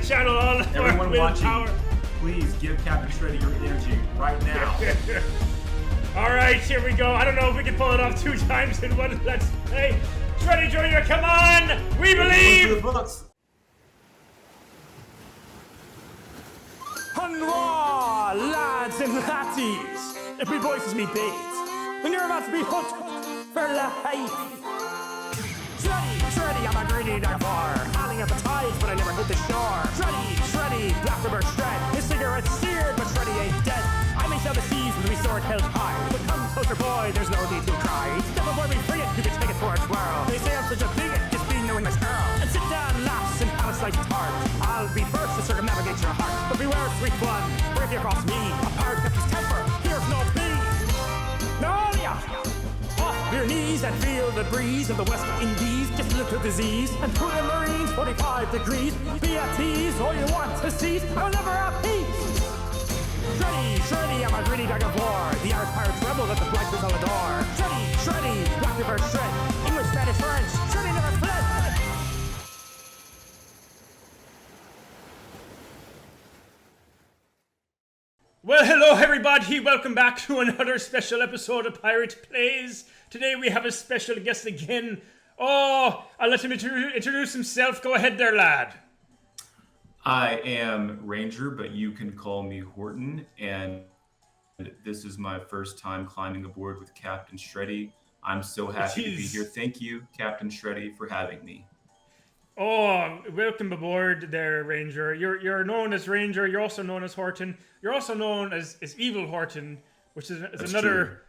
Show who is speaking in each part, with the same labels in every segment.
Speaker 1: channel all of our
Speaker 2: Everyone watching,
Speaker 1: willpower.
Speaker 2: please give Captain Shreddy your energy right now.
Speaker 1: All right, here we go. I don't know if we can pull it off 2 times in one let's play. Shreddy Jr., come on! We believe!
Speaker 3: Hanwa, lads and latties! Every voice is me bait, and you're about to be hooked for life. Shreddy, I'm a greedy diver, howling at the tides, but I never hit the shore. Shreddy, black river shred, his cigarette's seared, but Shreddy ain't dead. I may sail the seas with my sword held high, but come closer, boy, there's no need to cry. Step aboard me, free it, you can take it for a twirl. They say I'm such a bigot, just being knowing my snarl. And sit down, lass, and have a slice of tart. I'll be first to circumnavigate your heart, but beware, sweet one, for if you cross me, a pirate kept his temper, here's no peace. No, yeah. Off your knees and feel the breeze of the West Indies. Just look at disease and put in Marines 45 degrees. Be at ease, all you want to seize. I'll never have peace. Shreddy, I'm a greedy dog of war. The Irish pirates rebel at the black on the door. Shreddy, black river shred. English, Spanish, French. Shreddy never fled.
Speaker 1: Well, hello everybody, welcome back to another special episode of Pirate Plays. Today we have a special guest again. Oh, I'll let him introduce himself. Go ahead there, lad.
Speaker 2: I am Ranger, but you can call me Horton, and this is my first time climbing aboard with Captain Shreddy. I'm so happy to be here. Thank you, Captain Shreddy, for having me.
Speaker 1: Oh, welcome aboard there, Ranger. You're known as Ranger. You're also known as Horton. You're also known as Evil Horton, which is another.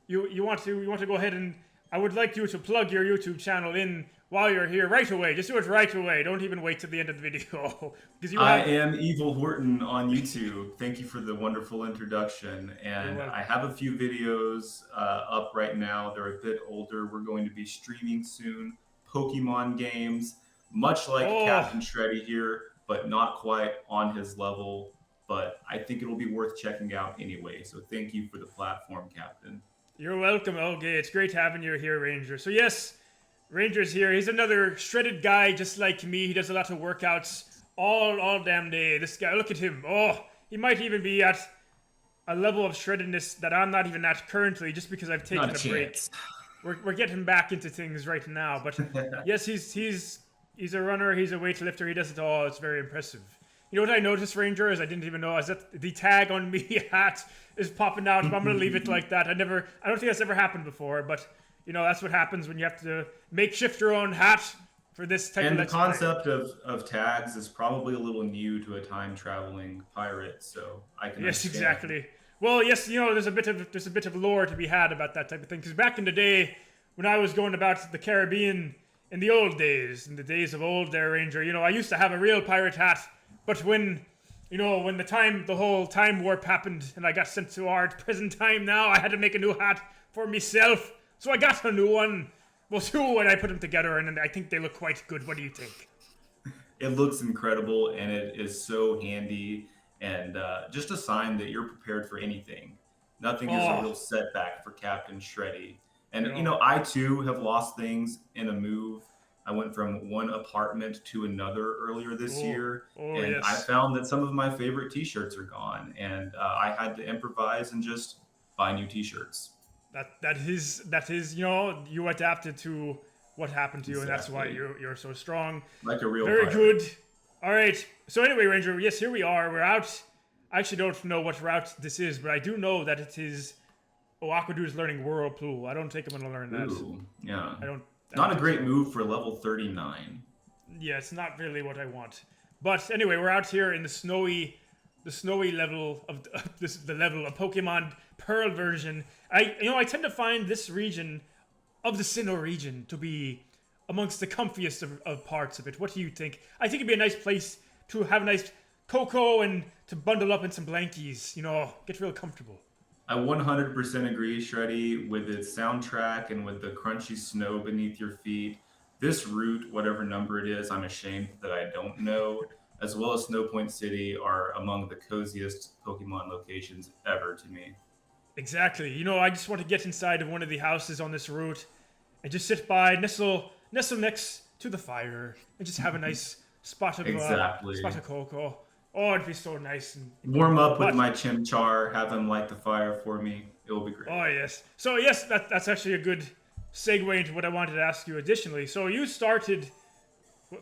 Speaker 1: True. You want to go ahead and I would like you to plug your YouTube channel in while you're here right away. Just do it right away. Don't even wait till the end of the video because
Speaker 2: I am Evil Horton on YouTube. Thank you for the wonderful introduction. And I have a few videos up right now. They're a bit older. We're going to be streaming soon. Pokémon games. Much like Captain Shreddy here, but not quite on his level. But I think it'll be worth checking out anyway. So thank you for the platform, Captain.
Speaker 1: You're welcome. Okay, it's great having you here, Ranger. So yes, Ranger's here. He's another shredded guy just like me. He does a lot of workouts all damn day. This guy, look at him. Oh, he might even be at a level of shreddedness that I'm not even at currently just because I've taken a break. We're getting back into things right now. But yes, he's a runner, he's a weightlifter, he does it all. It's very impressive. You know what I noticed, Ranger, is I didn't even know, is that the tag on me hat is popping out, but I'm going to leave it like that. I don't think that's ever happened before, but, you know, that's what happens when you have to makeshift your own hat for this type of...
Speaker 2: And the concept of tags is probably a little new to a time-traveling pirate, so I can
Speaker 1: Yes,
Speaker 2: understand.
Speaker 1: exactly. Well, yes, you know, there's a bit of lore to be had about that type of thing, because back in the day, when I was going about the Caribbean... In the old days, in the days of old there, Ranger, you know, I used to have a real pirate hat, but when the whole time warp happened and I got sent to our present time now, I had to make a new hat for myself. So I got a new one. Well, 2 and I put them together and I think they look quite good. What do you think?
Speaker 2: It looks incredible and it is so handy and just a sign that you're prepared for anything. Nothing is a real setback for Captain Shreddy. And, you know, I, too, have lost things in a move. I went from one apartment to another earlier this year. And
Speaker 1: yes.
Speaker 2: I found that some of my favorite T-shirts are gone. And I had to improvise and just buy new T-shirts.
Speaker 1: That is, you know, you adapted to what happened to you. Exactly. And that's why you're so strong.
Speaker 2: Like a real
Speaker 1: Very
Speaker 2: pirate.
Speaker 1: good. All right. So anyway, Ranger, yes, here we are. We're out. I actually don't know what route this is, but I do know that it is... Oh, Aquadude's learning Whirlpool. I don't think I'm going to learn that.
Speaker 2: Ooh, yeah.
Speaker 1: Not
Speaker 2: a great move for level 39.
Speaker 1: Yeah, it's not really what I want. But anyway, we're out here in the snowy level of the level of Pokemon Pearl version. I tend to find this region of the Sinnoh region to be amongst the comfiest of parts of it. What do you think? I think it'd be a nice place to have a nice cocoa and to bundle up in some blankies. You know, get real comfortable.
Speaker 2: I 100% agree, Shreddy, with its soundtrack and with the crunchy snow beneath your feet. This route, whatever number it is, I'm ashamed that I don't know, as well as Snow Point City, are among the coziest Pokemon locations ever to me.
Speaker 1: Exactly. You know, I just want to get inside of one of the houses on this route and just sit by, nestle next to the fire and just have a nice
Speaker 2: Exactly.
Speaker 1: spot of cocoa. Oh, it'd be so nice. And
Speaker 2: Warm up with my chimchar, have him light the fire for me. It will be great.
Speaker 1: oh yes. So yes, that's actually a good segue into what I wanted to ask you additionally. So you started,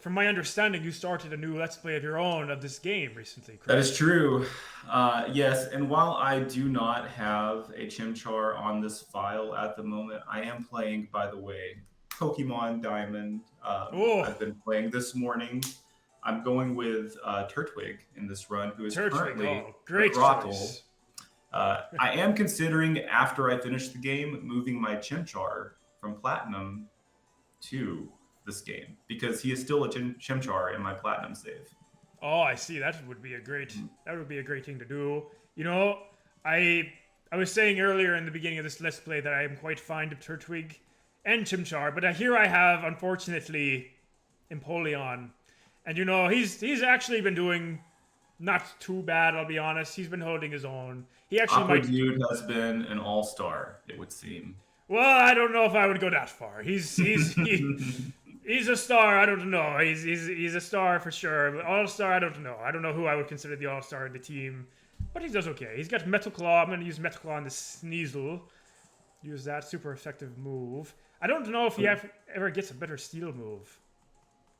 Speaker 1: from my understanding, you started a new Let's Play of your own of this game recently, correct?
Speaker 2: That is true. Yes, and while I do not have a chimchar on this file at the moment, I am playing, by the way, Pokemon Diamond. I've been playing this morning. I'm going with Turtwig in this run, who is currently
Speaker 1: great choice.
Speaker 2: I am considering, after I finish the game, moving my Chimchar from Platinum to this game, because he is still a Chimchar in my Platinum save.
Speaker 1: Oh, I see. That would be a great thing to do. You know, I was saying earlier in the beginning of this Let's Play that I am quite fond of Turtwig and Chimchar, but here I have, unfortunately, Empoleon. And you know, he's actually been doing not too bad, I'll be honest. He's been holding his own. He actually
Speaker 2: Dude has been an all-star, it would seem.
Speaker 1: Well, I don't know if I would go that far. He's a star. I don't know. He's a star for sure. But all-star, I don't know. I don't know who I would consider the all-star in the team. But he does okay. He's got Metal Claw. I'm going to use Metal Claw on the Sneasel. Use that super effective move. I don't know if he ever gets a better Steel move.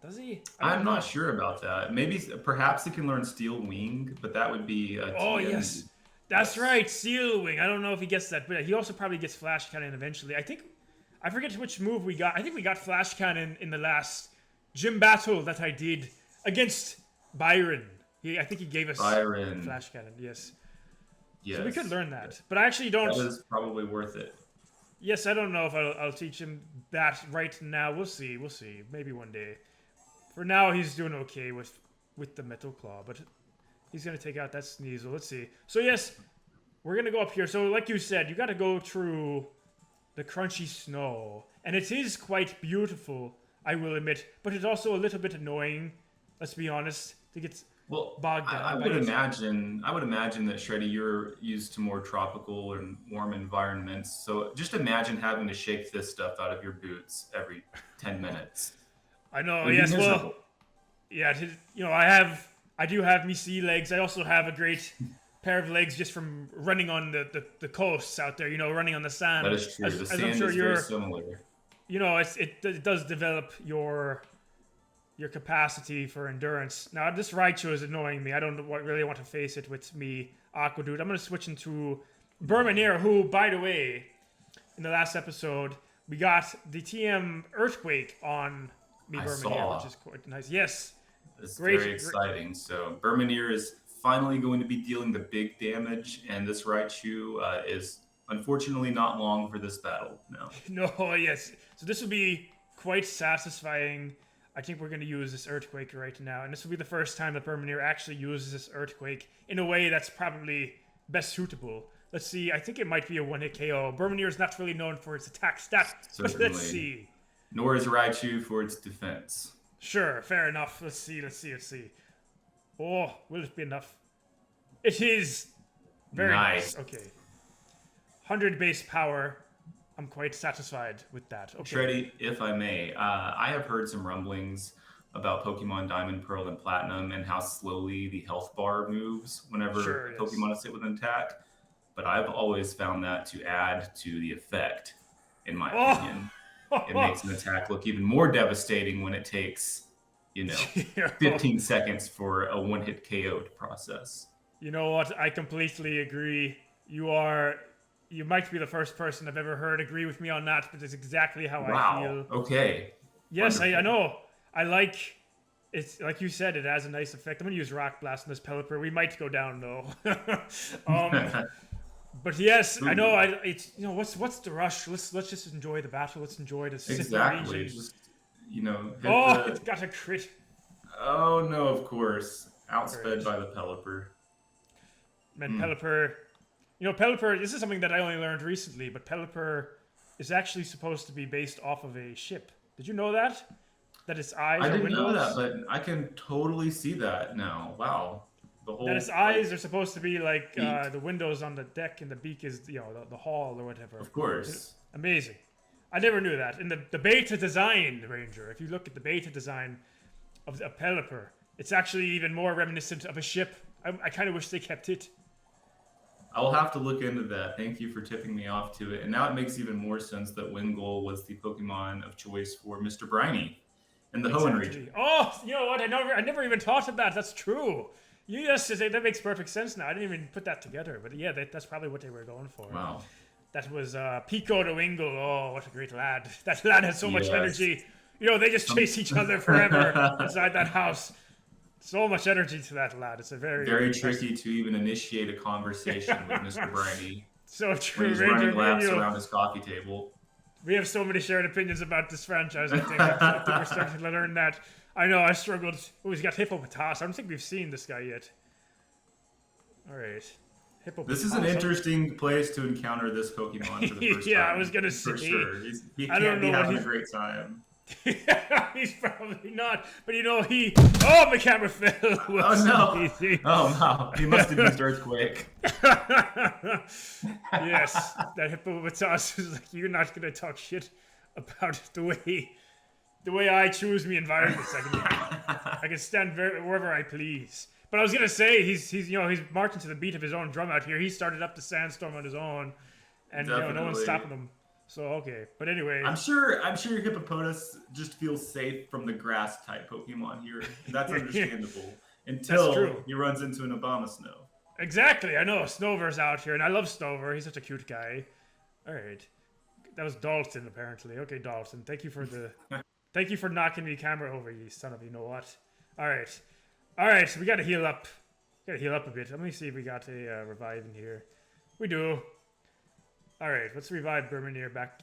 Speaker 1: Does he?
Speaker 2: I'm not sure about that. Perhaps he can learn Steel Wing, but that would be a
Speaker 1: Oh, yes. That's right, Steel Wing. I don't know if he gets that, but he also probably gets Flash Cannon eventually. I forget which move we got. I think we got Flash Cannon in the last gym battle that I did against Byron. I think he gave us Flash Cannon, yes.
Speaker 2: Yes.
Speaker 1: So we could learn that. But I actually don't...
Speaker 2: That is probably worth it.
Speaker 1: Yes, I don't know if I'll teach him that right now. We'll see. Maybe one day. For now, he's doing okay with the Metal Claw, but he's going to take out that Sneasel. Let's see. So yes, we're going to go up here. So like you said, you got to go through the crunchy snow. And it is quite beautiful, I will admit, but it's also a little bit annoying, let's be honest, to get bogged down.
Speaker 2: I would imagine that, Shreddy, you're used to more tropical and warm environments. So just imagine having to shake this stuff out of your boots every 10 minutes.
Speaker 1: I know, yes, well, yeah, you know, I do have me sea legs. I also have a great pair of legs just from running on the coasts out there, you know, running on the sand.
Speaker 2: That is true. The sand is very similar.
Speaker 1: You know, it does develop your capacity for endurance. Now, this Raichu is annoying me. I don't really want to face it with me, Aqua Dude. I'm going to switch into Bermanier, who, by the way, in the last episode, we got the TM Earthquake on Bermanier, which is quite nice. Yes.
Speaker 2: It's very exciting. So Bermanier is finally going to be dealing the big damage, and this Raichu is unfortunately not long for this battle now.
Speaker 1: No, yes. So this will be quite satisfying. I think we're going to use this Earthquake right now, and this will be the first time that Bermanier actually uses this Earthquake in a way that's probably best suitable. Let's see. I think it might be a one-hit KO. Bermanier is not really known for its attack stat, but let's see.
Speaker 2: Nor is Raichu for its defense.
Speaker 1: Sure, fair enough. Let's see. Oh, will it be enough? It is. Very nice. Okay. 100 base power. I'm quite satisfied with that. Okay.
Speaker 2: Shreddy, if I may, I have heard some rumblings about Pokemon Diamond, Pearl, and Platinum and how slowly the health bar moves whenever Pokemon is hit with an attack. But I've always found that to add to the effect, in my opinion. It makes an attack look even more devastating when it takes, 15 seconds for a one-hit KO to process.
Speaker 1: You know what? I completely agree. You might be the first person I've ever heard agree with me on that, but it's exactly how I feel.
Speaker 2: Okay.
Speaker 1: Yes, I know. I like it's like you said, it has a nice effect. I'm gonna use Rock Blast on this Pelipper. We might go down though. But yes, I know. It's what's the rush? Let's just enjoy the battle. Let's enjoy the
Speaker 2: exactly. Just
Speaker 1: it got a crit.
Speaker 2: Oh no! Of course, outsped by the Pelipper.
Speaker 1: Man, Pelipper. Pelipper. This is something that I only learned recently, but Pelipper is actually supposed to be based off of a ship. Did you know that? That its eyes are windows?
Speaker 2: I didn't know that, but I can totally see that now. Wow.
Speaker 1: That its eyes are supposed to be like the windows on the deck, and the beak is the hall or whatever.
Speaker 2: Of course.
Speaker 1: Amazing. I never knew that. In the beta design, Ranger, if you look at the beta design, of a Pelipper. It's actually even more reminiscent of a ship. I kind of wish they kept it.
Speaker 2: I'll have to look into that. Thank you for tipping me off to it. And now it makes even more sense that Wingull was the Pokemon of choice for Mr. Briny in the Hoenn region.
Speaker 1: Oh, you know what? I never even thought of that. That's true. Yes, that makes perfect sense now. I didn't even put that together. But yeah, that's probably what they were going for.
Speaker 2: Wow.
Speaker 1: That was Pico to Wingull. Oh, what a great lad. That lad has so much energy. You know, they just chase each other forever inside that house. So much energy to that lad. It's a very
Speaker 2: tricky to even initiate a conversation with Mr. Briny.
Speaker 1: So true.
Speaker 2: When he's running laps around his coffee table.
Speaker 1: We have so many shared opinions about this franchise. I think we're starting to learn that. I know I struggled. Oh, he's got Hippopotas. I don't think we've seen this guy yet. All right.
Speaker 2: This is an interesting place to encounter this Pokemon for the first time.
Speaker 1: Yeah, I was gonna say.
Speaker 2: For sure. He can't be having a great time.
Speaker 1: He's probably not, but you know Oh, my camera fell.
Speaker 2: Oh no! Oh no! He must have used Earthquake.
Speaker 1: Yes, that Hippopotas is like, you're not gonna talk shit about the way I choose me environments. I can stand wherever I please. But I was gonna say he's marching to the beat of his own drum out here. He started up the sandstorm on his own, and no one's stopping him. So okay, but anyway,
Speaker 2: I'm sure Hippopotas just feels safe from the grass type Pokemon here. That's understandable until he runs into an Abomasnow.
Speaker 1: Exactly, I know Snover's out here, and I love Snover. He's such a cute guy. All right, that was Dalton apparently. Okay, Dalton, thank you for knocking the camera over, you son of you know what. All right, so we gotta heal up. A bit. Let me see if we got a revive in here. We do. Alright, let's revive Burmanier back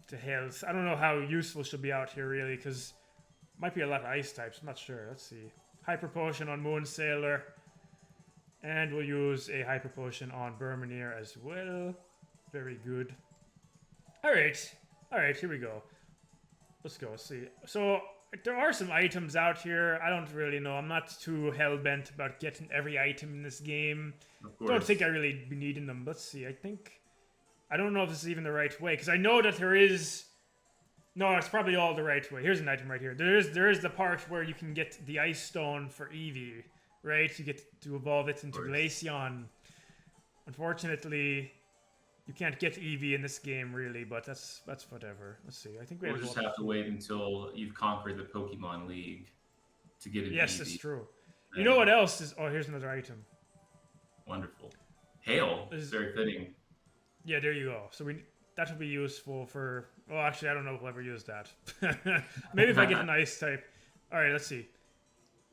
Speaker 1: to health. I don't know how useful she'll be out here, really, because might be a lot of ice types. I'm not sure. Let's see. Hyper Potion on Moon Sailor. And we'll use a Hyper Potion on Burmanier as well. Very good. Alright, here we go. Let's go. Let's see. So, there are some items out here. I don't really know. I'm not too hell-bent about getting every item in this game. Don't think I really be needing them. Let's see. I don't know if this is even the right way, because I know that there is... No, it's probably all the right way. Here's an item right here. There is the part where you can get the Ice Stone for Eevee, right? You get to evolve it into Glaceon. Unfortunately, you can't get Eevee in this game, really, but that's whatever. Let's see. I think
Speaker 2: we'll just have to wait until you've conquered the Pokemon League to get an Eevee.
Speaker 1: Yes, that's true. You know what else is... Oh, here's another item.
Speaker 2: Wonderful. Hail. Is very fitting.
Speaker 1: Yeah, there you go. So that will be useful for... Well, actually, I don't know if we'll ever use that. Maybe if I get an ice type. All right, let's see.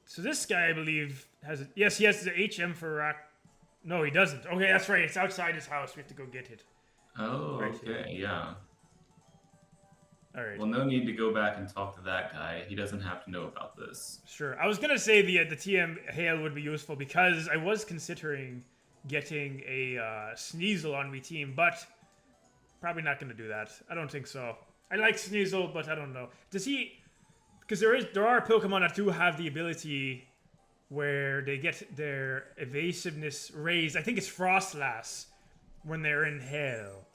Speaker 1: So this guy, I believe, has... Yes, he has the HM for rock. No, he doesn't. Okay, that's right. It's outside his house. We have to go get it.
Speaker 2: Oh, right okay. Here. Yeah.
Speaker 1: All right.
Speaker 2: Well, no need to go back and talk to that guy. He doesn't have to know about this.
Speaker 1: Sure. I was going to say the TM Hail would be useful because I was considering getting a Sneasel on my team, but probably not going to do that. I don't think so. I like Sneasel, but I don't know. Does he... Because there are Pokemon that do have the ability where they get their evasiveness raised. I think it's Frostlass when they're in Hell.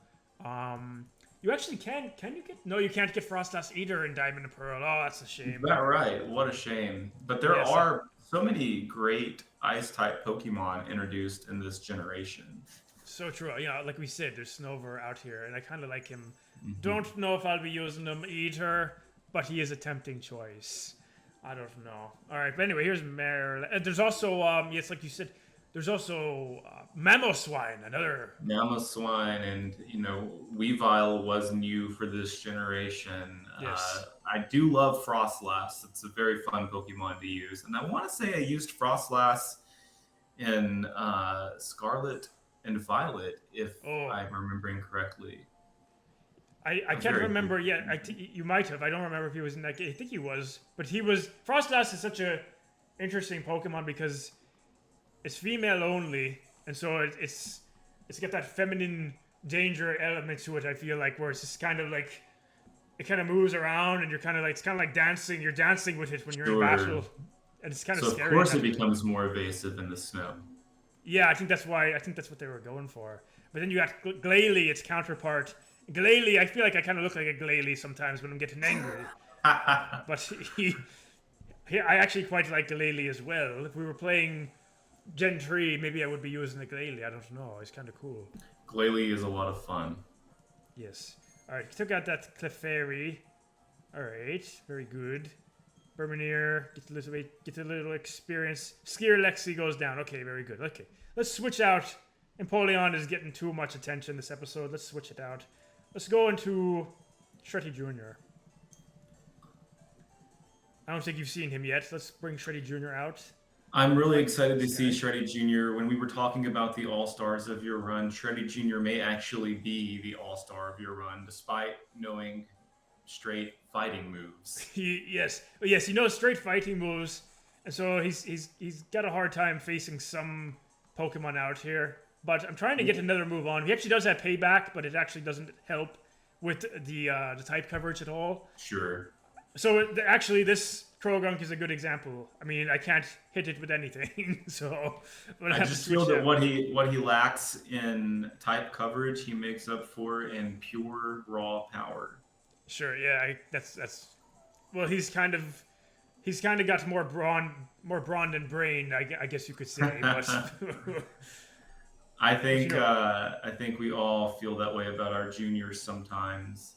Speaker 1: You actually can you get... No, you can't get Frostlass either in Diamond and Pearl. Oh, that's a shame.
Speaker 2: Is that right? What a shame. But there are so many great Ice-type Pokemon introduced in this generation.
Speaker 1: So true. Yeah, like we said, there's Snover out here, and I kind of like him. Mm-hmm. Don't know if I'll be using him either, but he is a tempting choice. I don't know. All right, but anyway, here's Mare. There's also, yes, like you said, there's also Mamoswine, another...
Speaker 2: Mamoswine, and, Weavile was new for this generation.
Speaker 1: Yes.
Speaker 2: I do love Frostlass. It's a very fun Pokemon to use. And I want to say I used Frostlass in Scarlet and Violet, if I'm remembering correctly.
Speaker 1: I can't remember yet. You might have. I don't remember if he was in that game. I think he was. But he was... Frostlass is such a interesting Pokemon because it's female only. And so it's got that feminine danger element to it, I feel like, where it's just kind of like... It kind of moves around and you're kind of like... It's kind of like dancing. You're dancing with it when you're in battle. And it's kind of scary.
Speaker 2: So of course it becomes more evasive in the snow.
Speaker 1: Yeah, I think that's what they were going for. But then you got Glalie, its counterpart. Glalie, I feel like I kind of look like a Glalie sometimes when I'm getting angry. But I actually quite like Glalie as well. If we were playing Gen 3, maybe I would be using the Glalie. I don't know. It's kind of cool.
Speaker 2: Glalie is a lot of fun.
Speaker 1: Yes. Alright, took out that Clefairy. Alright, very good. Bermanier, get a little experience. Skier Lexi goes down. Okay, very good. Okay, let's switch out. Empoleon is getting too much attention this episode. Let's switch it out. Let's go into Shreddy Jr. I don't think you've seen him yet. Let's bring Shreddy Jr. out.
Speaker 2: I'm really excited to see Shreddy Jr. When we were talking about the all-stars of your run, Shreddy Jr. may actually be the all-star of your run, despite knowing straight fighting moves.
Speaker 1: Yes, he knows straight fighting moves, and so he's got a hard time facing some Pokemon out here. But I'm trying to get another move on. He actually does have payback, but it actually doesn't help with the type coverage at all.
Speaker 2: Sure.
Speaker 1: So actually, this Krogunk is a good example. I mean, I can't hit it with anything, so
Speaker 2: I just feel that what he lacks in type coverage, he makes up for in pure raw power.
Speaker 1: Sure, yeah, that's. Well, he's kind of got more brawn than brain, I guess you could say. But
Speaker 2: I think we all feel that way about our juniors sometimes.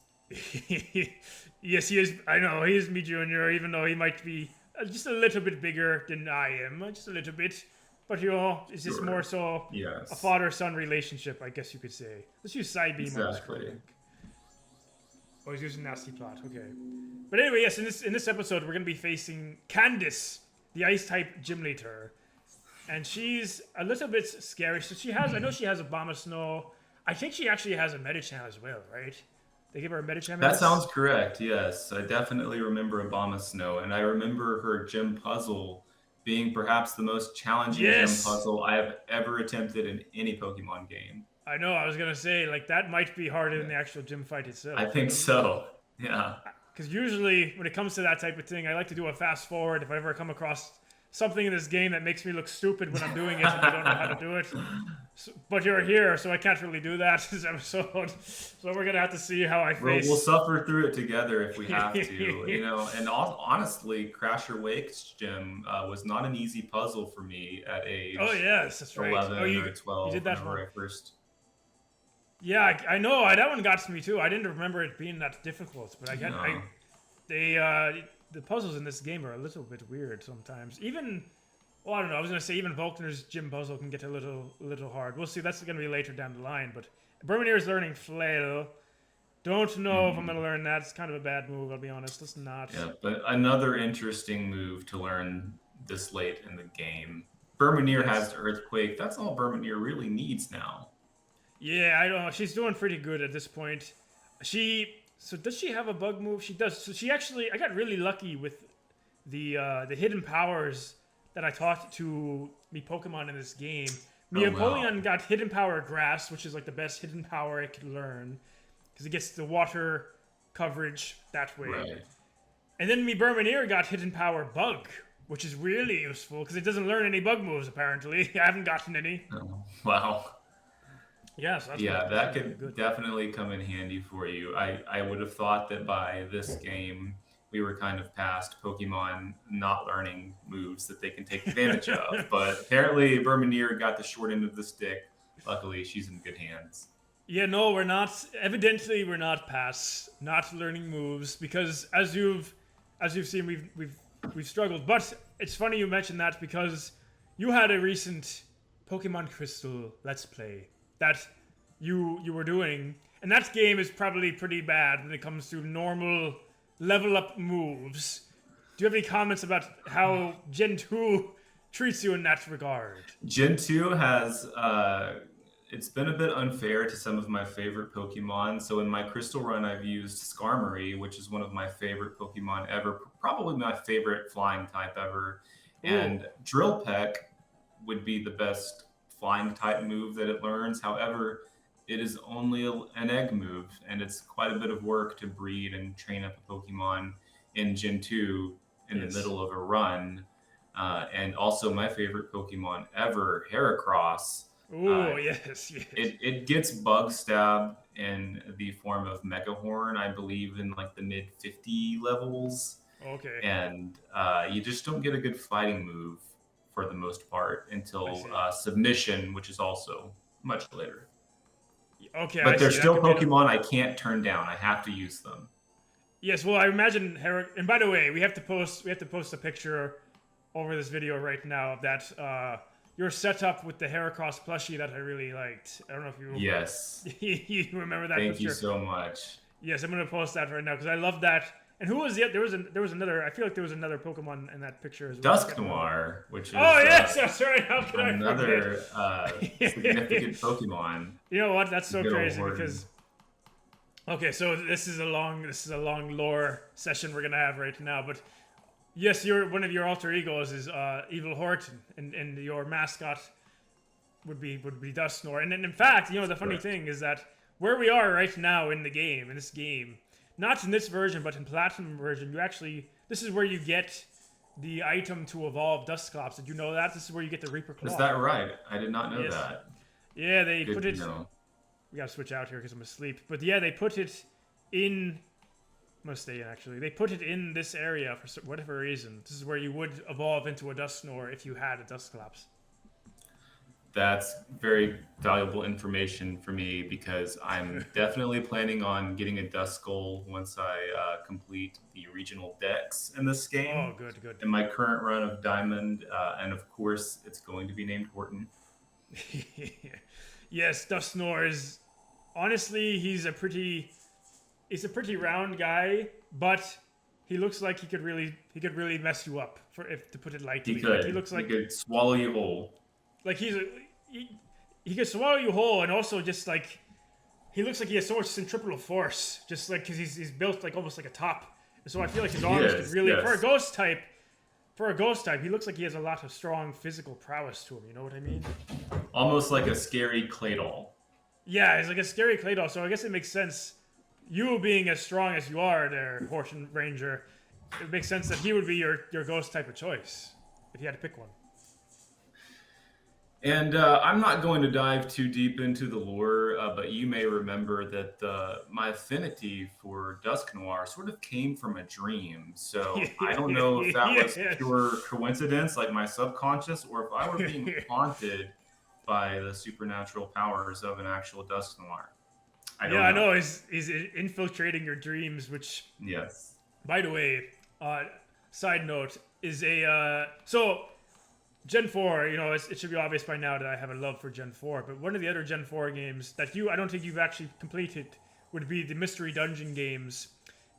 Speaker 1: Yes, he is. I know he is me junior, even though he might be just a little bit bigger than I am, just a little bit. But it's just more so a father-son relationship, I guess you could say. Let's use side beam on this Krogunk. Oh, he's using Nasty Plot. Okay. But anyway, yes, in this episode, we're going to be facing Candice, the Ice-type gym leader. And she's a little bit scary. So I know she has a Abomasnow. I think she actually has a Medicham as well, right? They give her a Medicham.
Speaker 2: That sounds correct, yes. I definitely remember Abomasnow. And I remember her gym puzzle being perhaps the most challenging gym puzzle I have ever attempted in any Pokemon game.
Speaker 1: I know, I was going to say, like, that might be harder than the actual gym fight itself.
Speaker 2: I think so, yeah.
Speaker 1: Because usually, when it comes to that type of thing, I like to do a fast forward if I ever come across something in this game that makes me look stupid when I'm doing it and I don't know how to do it. But you're here, so I can't really do that this episode. So we're going to have to see how I face...
Speaker 2: We'll suffer through it together if we have to. And honestly, Crasher Wake's gym was not an easy puzzle for me at age 11 or 12.
Speaker 1: You did that
Speaker 2: whenever I first...
Speaker 1: Yeah, I know. That one got to me too. I didn't remember it being that difficult, but the puzzles in this game are a little bit weird sometimes. Even, I don't know. I was gonna say even Volkner's gym puzzle can get a little hard. We'll see. That's gonna be later down the line. But Bermanier is learning Flail. Don't know if I'm gonna learn that. It's kind of a bad move. I'll be honest. Let's not.
Speaker 2: Yeah, but another interesting move to learn this late in the game. Bermanier has Earthquake. That's all Bermanier really needs now.
Speaker 1: Yeah, I don't know. She's doing pretty good at this point. So does she have a bug move? She does. So she actually, I got really lucky with the hidden powers that I taught to me Pokemon in this game. Empoleon got hidden power Grass, which is like the best hidden power I could learn because it gets the water coverage that way. Right. And then Bermanier got hidden power Bug, which is really useful because it doesn't learn any bug moves apparently. I haven't gotten any.
Speaker 2: Oh, wow.
Speaker 1: Yes,
Speaker 2: that could definitely come in handy for you. I would have thought that by this game we were kind of past Pokemon not learning moves that they can take advantage of. But apparently Bermanier got the short end of the stick. Luckily, she's in good hands.
Speaker 1: Yeah, no, we're not. Evidently, we're not past not learning moves because as you've seen, we've struggled. But it's funny you mentioned that because you had a recent Pokemon Crystal Let's Play that you were doing, and that game is probably pretty bad when it comes to normal level up moves. Do you have any comments about how Gen 2 treats you in that regard?
Speaker 2: Gen 2 has it's been a bit unfair to some of my favorite Pokemon. So in my Crystal run, I've used Skarmory, which is one of my favorite Pokemon ever, probably my favorite flying type ever. Ooh. And Drill Peck would be the best flying type move that it learns. However, it is only an egg move, and it's quite a bit of work to breed and train up a Pokemon in Gen 2 in the middle of a run. And also my favorite Pokemon ever, Heracross.
Speaker 1: Oh, yes.
Speaker 2: It gets Bug Stab in the form of Mega Horn, I believe, in like the mid 50 levels.
Speaker 1: Okay.
Speaker 2: And you just don't get a good fighting move for the most part until
Speaker 1: I
Speaker 2: submission, which is also much later.
Speaker 1: Okay,
Speaker 2: But
Speaker 1: I
Speaker 2: they're
Speaker 1: see. That
Speaker 2: still
Speaker 1: could be
Speaker 2: Pokemon I can't turn down. I have to use them.
Speaker 1: Yes, well, I imagine and by the way, we have to post a picture over this video right now of that your setup with the Heracross plushie that I really liked. I don't know if you
Speaker 2: Yes.
Speaker 1: you remember that
Speaker 2: Thank
Speaker 1: picture.
Speaker 2: you so much.
Speaker 1: Yes, I'm gonna post that right now because I love that. And who was the there was another. I feel like there was another Pokemon in that picture as well.
Speaker 2: Dusknoir, which is
Speaker 1: oh yes, that's right. How could
Speaker 2: another
Speaker 1: I forget?
Speaker 2: significant Pokemon.
Speaker 1: You know what? That's so
Speaker 2: Good old
Speaker 1: crazy
Speaker 2: Horton.
Speaker 1: because. Okay, so this is a long lore session we're gonna have right now, but yes, one of your alter egos is Evil Horton, and your mascot would be Dusknoir. And in fact, you know the funny thing is that where we are right now in this game, not in this version, but in Platinum version, this is where you get the item to evolve Dusclops. Did you know that? This is where you get the Reaper Claw.
Speaker 2: Is that right? I did not know that.
Speaker 1: Yeah, they
Speaker 2: Good
Speaker 1: put it.
Speaker 2: to know.
Speaker 1: We gotta switch out here because I'm asleep. But yeah, they put it in. I'm gonna stay in actually. They put it in this area for whatever reason. This is where you would evolve into a Dusknoir if you had a Dusclops.
Speaker 2: That's very valuable information for me because I'm definitely planning on getting a Duskull once I complete the regional decks in this game.
Speaker 1: Oh, good.
Speaker 2: In my current run of Diamond, and of course, it's going to be named Horton.
Speaker 1: Yes, Dusknoir is honestly he's a pretty round guy, but he looks like he could really mess you up to put it lightly.
Speaker 2: He could.
Speaker 1: He looks like
Speaker 2: he could swallow you whole.
Speaker 1: Like he could swallow you whole, and also just like he looks like he has so much centripetal force, just like because he's built like almost like a top. So I feel like his arms could really for a ghost type. For a ghost type, he looks like he has a lot of strong physical prowess to him. You know what I mean?
Speaker 2: Almost like a scary Claydol.
Speaker 1: Yeah, he's like a scary Claydol. So I guess it makes sense. You being as strong as you are, there, Horton Ranger, it makes sense that he would be your ghost type of choice if you had to pick one.
Speaker 2: And I'm not going to dive too deep into the lore, but you may remember that my affinity for Dusknoir sort of came from a dream. So I don't know if that was pure coincidence, like my subconscious, or if I were being haunted by the supernatural powers of an actual Dusknoir.
Speaker 1: I know. He's infiltrating your dreams, which,
Speaker 2: yes.
Speaker 1: By the way, side note, is a so. Gen 4, you know, it should be obvious by now that I have a love for Gen 4, but one of the other Gen 4 games that I don't think you've actually completed would be the Mystery Dungeon games.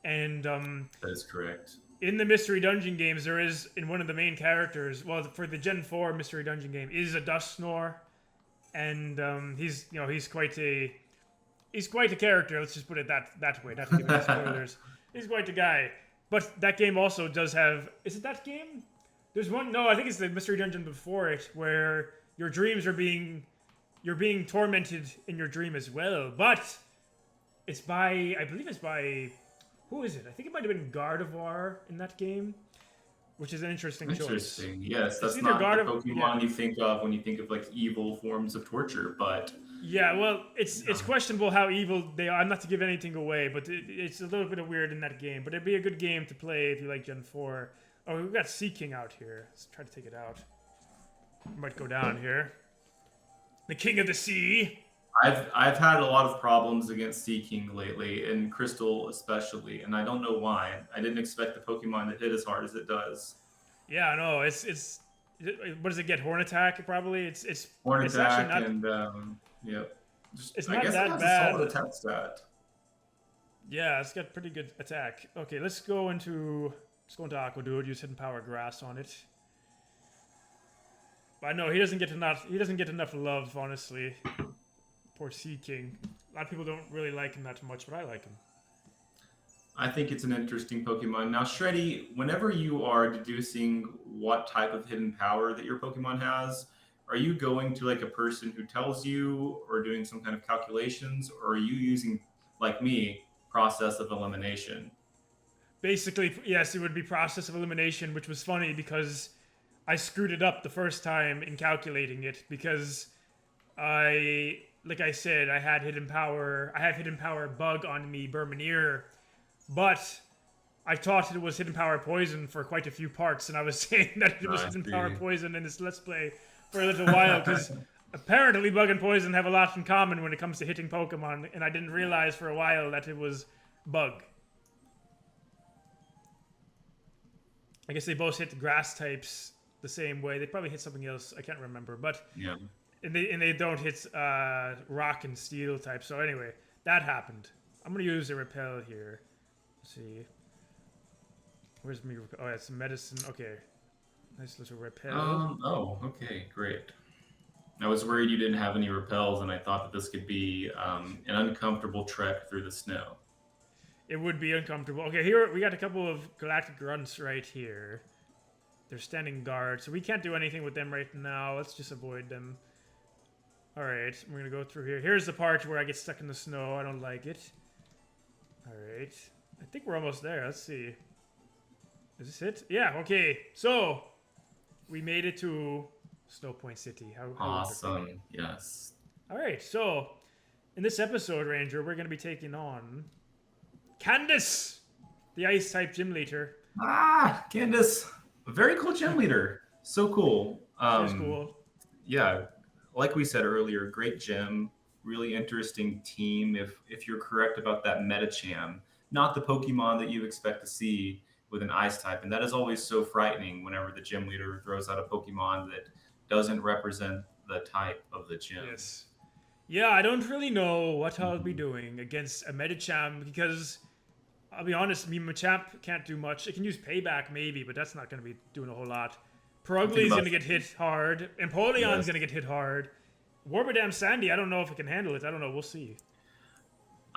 Speaker 1: And
Speaker 2: that is correct.
Speaker 1: In the Mystery Dungeon games, there is, in one of the main characters, well, for the Gen 4 Mystery Dungeon game, is a Dusknoir. And he's quite a character, let's just put it that way, not to give any spoilers. He's quite a guy. But that game also does have, is it that game? There's one, no, I think it's the Mystery Dungeon before it, where your dreams are you're being tormented in your dream as well. But I believe it's by, who is it? I think it might have been Gardevoir in that game, which is an interesting choice.
Speaker 2: Interesting, yes. That's not the Pokemon you think of when you think of like evil forms of torture, but...
Speaker 1: Yeah, well, it's questionable how evil they are. Not to give anything away, but it's a little bit of weird in that game. But it'd be a good game to play if you like Gen 4. Oh, we've got Sea King out here. Let's try to take it out. Might go down here. The King of the Sea.
Speaker 2: I've had a lot of problems against Sea King lately, and Crystal especially, and I don't know why. I didn't expect the Pokemon to hit as hard as it does.
Speaker 1: Yeah, no, it's what does it get? Horn attack probably. It's
Speaker 2: Horn
Speaker 1: it's
Speaker 2: attack
Speaker 1: not,
Speaker 2: and yep.
Speaker 1: It's
Speaker 2: I
Speaker 1: not
Speaker 2: guess
Speaker 1: that
Speaker 2: it has
Speaker 1: bad.
Speaker 2: a solid attack stat.
Speaker 1: Yeah, it's got pretty good attack. Okay, let's go into Aqua Dude. Use Hidden Power Grass on it. But no, he doesn't get enough love, honestly. Poor Sea King. A lot of people don't really like him that much, but I like him.
Speaker 2: I think it's an interesting Pokemon. Now, Shreddy, whenever you are deducing what type of hidden power that your Pokemon has, are you going to like a person who tells you or doing some kind of calculations, or are you using, like me, process of elimination?
Speaker 1: Basically, yes, it would be process of elimination, which was funny because I screwed it up the first time in calculating it because like I said, I have hidden power bug on me, Bermanier, but I thought it was hidden power poison for quite a few parts, and I was saying that it was hidden power poison in this Let's Play for a little while, because apparently Bug and Poison have a lot in common when it comes to hitting Pokemon, and I didn't realize for a while that it was Bug. I guess they both hit the grass types the same way. They probably hit something else, I can't remember, but
Speaker 2: Yeah.
Speaker 1: and they don't hit rock and steel types. So anyway, that happened. I'm gonna use a repel here. Let's see. Where's me? Oh, it's medicine. Okay, nice little repel.
Speaker 2: Oh, okay, great. I was worried you didn't have any repels, and I thought that this could be an uncomfortable trek through the snow.
Speaker 1: It would be uncomfortable. Okay, here we got a couple of galactic grunts right here. They're standing guard, so we can't do anything with them right now. Let's just avoid them. Alright, we're gonna go through here. Here's the part where I get stuck in the snow. I don't like it. Alright. I think we're almost there. Let's see. Is this it? Yeah, okay. So, we made it to Snow Point City. How
Speaker 2: Awesome. Yes.
Speaker 1: Alright, so, in this episode, Ranger, we're gonna be taking on Candice, the Ice-type gym leader.
Speaker 2: Ah, Candice. A very cool gym leader. So cool.
Speaker 1: She's cool.
Speaker 2: Yeah, like we said earlier, great gym, really interesting team. If you're correct about that Medicham, not the Pokemon that you expect to see with an Ice type, and that is always so frightening whenever the gym leader throws out a Pokemon that doesn't represent the type of the gym.
Speaker 1: Yes. Yeah, I don't really know what I'll be doing against a Medicham because, I'll be honest, Machamp can't do much. It can use Payback maybe, but that's not going to be doing a whole lot. Perugly's going to get hit hard. Empoleon's going to get hit hard. Warbadam Sandy, I don't know if it can handle it. I don't know. We'll see.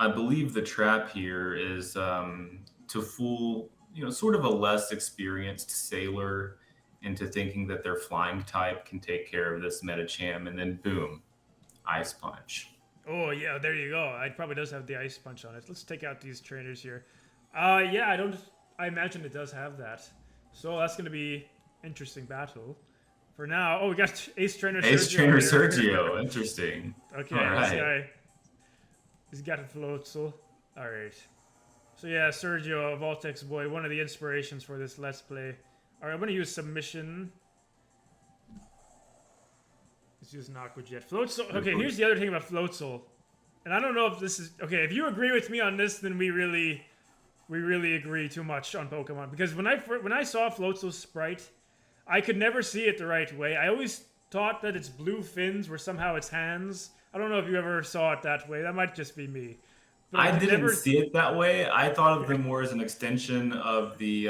Speaker 2: I believe the trap here is to fool, sort of a less experienced sailor into thinking that their flying type can take care of this Medicham, and then boom, Ice Punch.
Speaker 1: Oh, yeah, there you go. It probably does have the Ice Punch on it. Let's take out these trainers here. Yeah, I imagine it does have that. So that's going to be interesting battle. For now, we got Ace Trainer Sergio.
Speaker 2: Ace Trainer Sergio, interesting.
Speaker 1: Okay,
Speaker 2: all right.
Speaker 1: This guy, he's got a Floatzel. All right. So yeah, Sergio, Voltex boy, one of the inspirations for this Let's Play. All right, I'm gonna use Submission. Let's use an Aqua Jet. Floatzel. Okay, here's the other thing about Floatzel, and I don't know if this is okay. If you agree with me on this, then we really agree too much on Pokemon, because when I saw Floatzel's sprite, I could never see it the right way. I always thought that its blue fins were somehow its hands. I don't know if you ever saw it that way. That might just be me. But
Speaker 2: I didn't see it that way. I thought of them more as an extension of the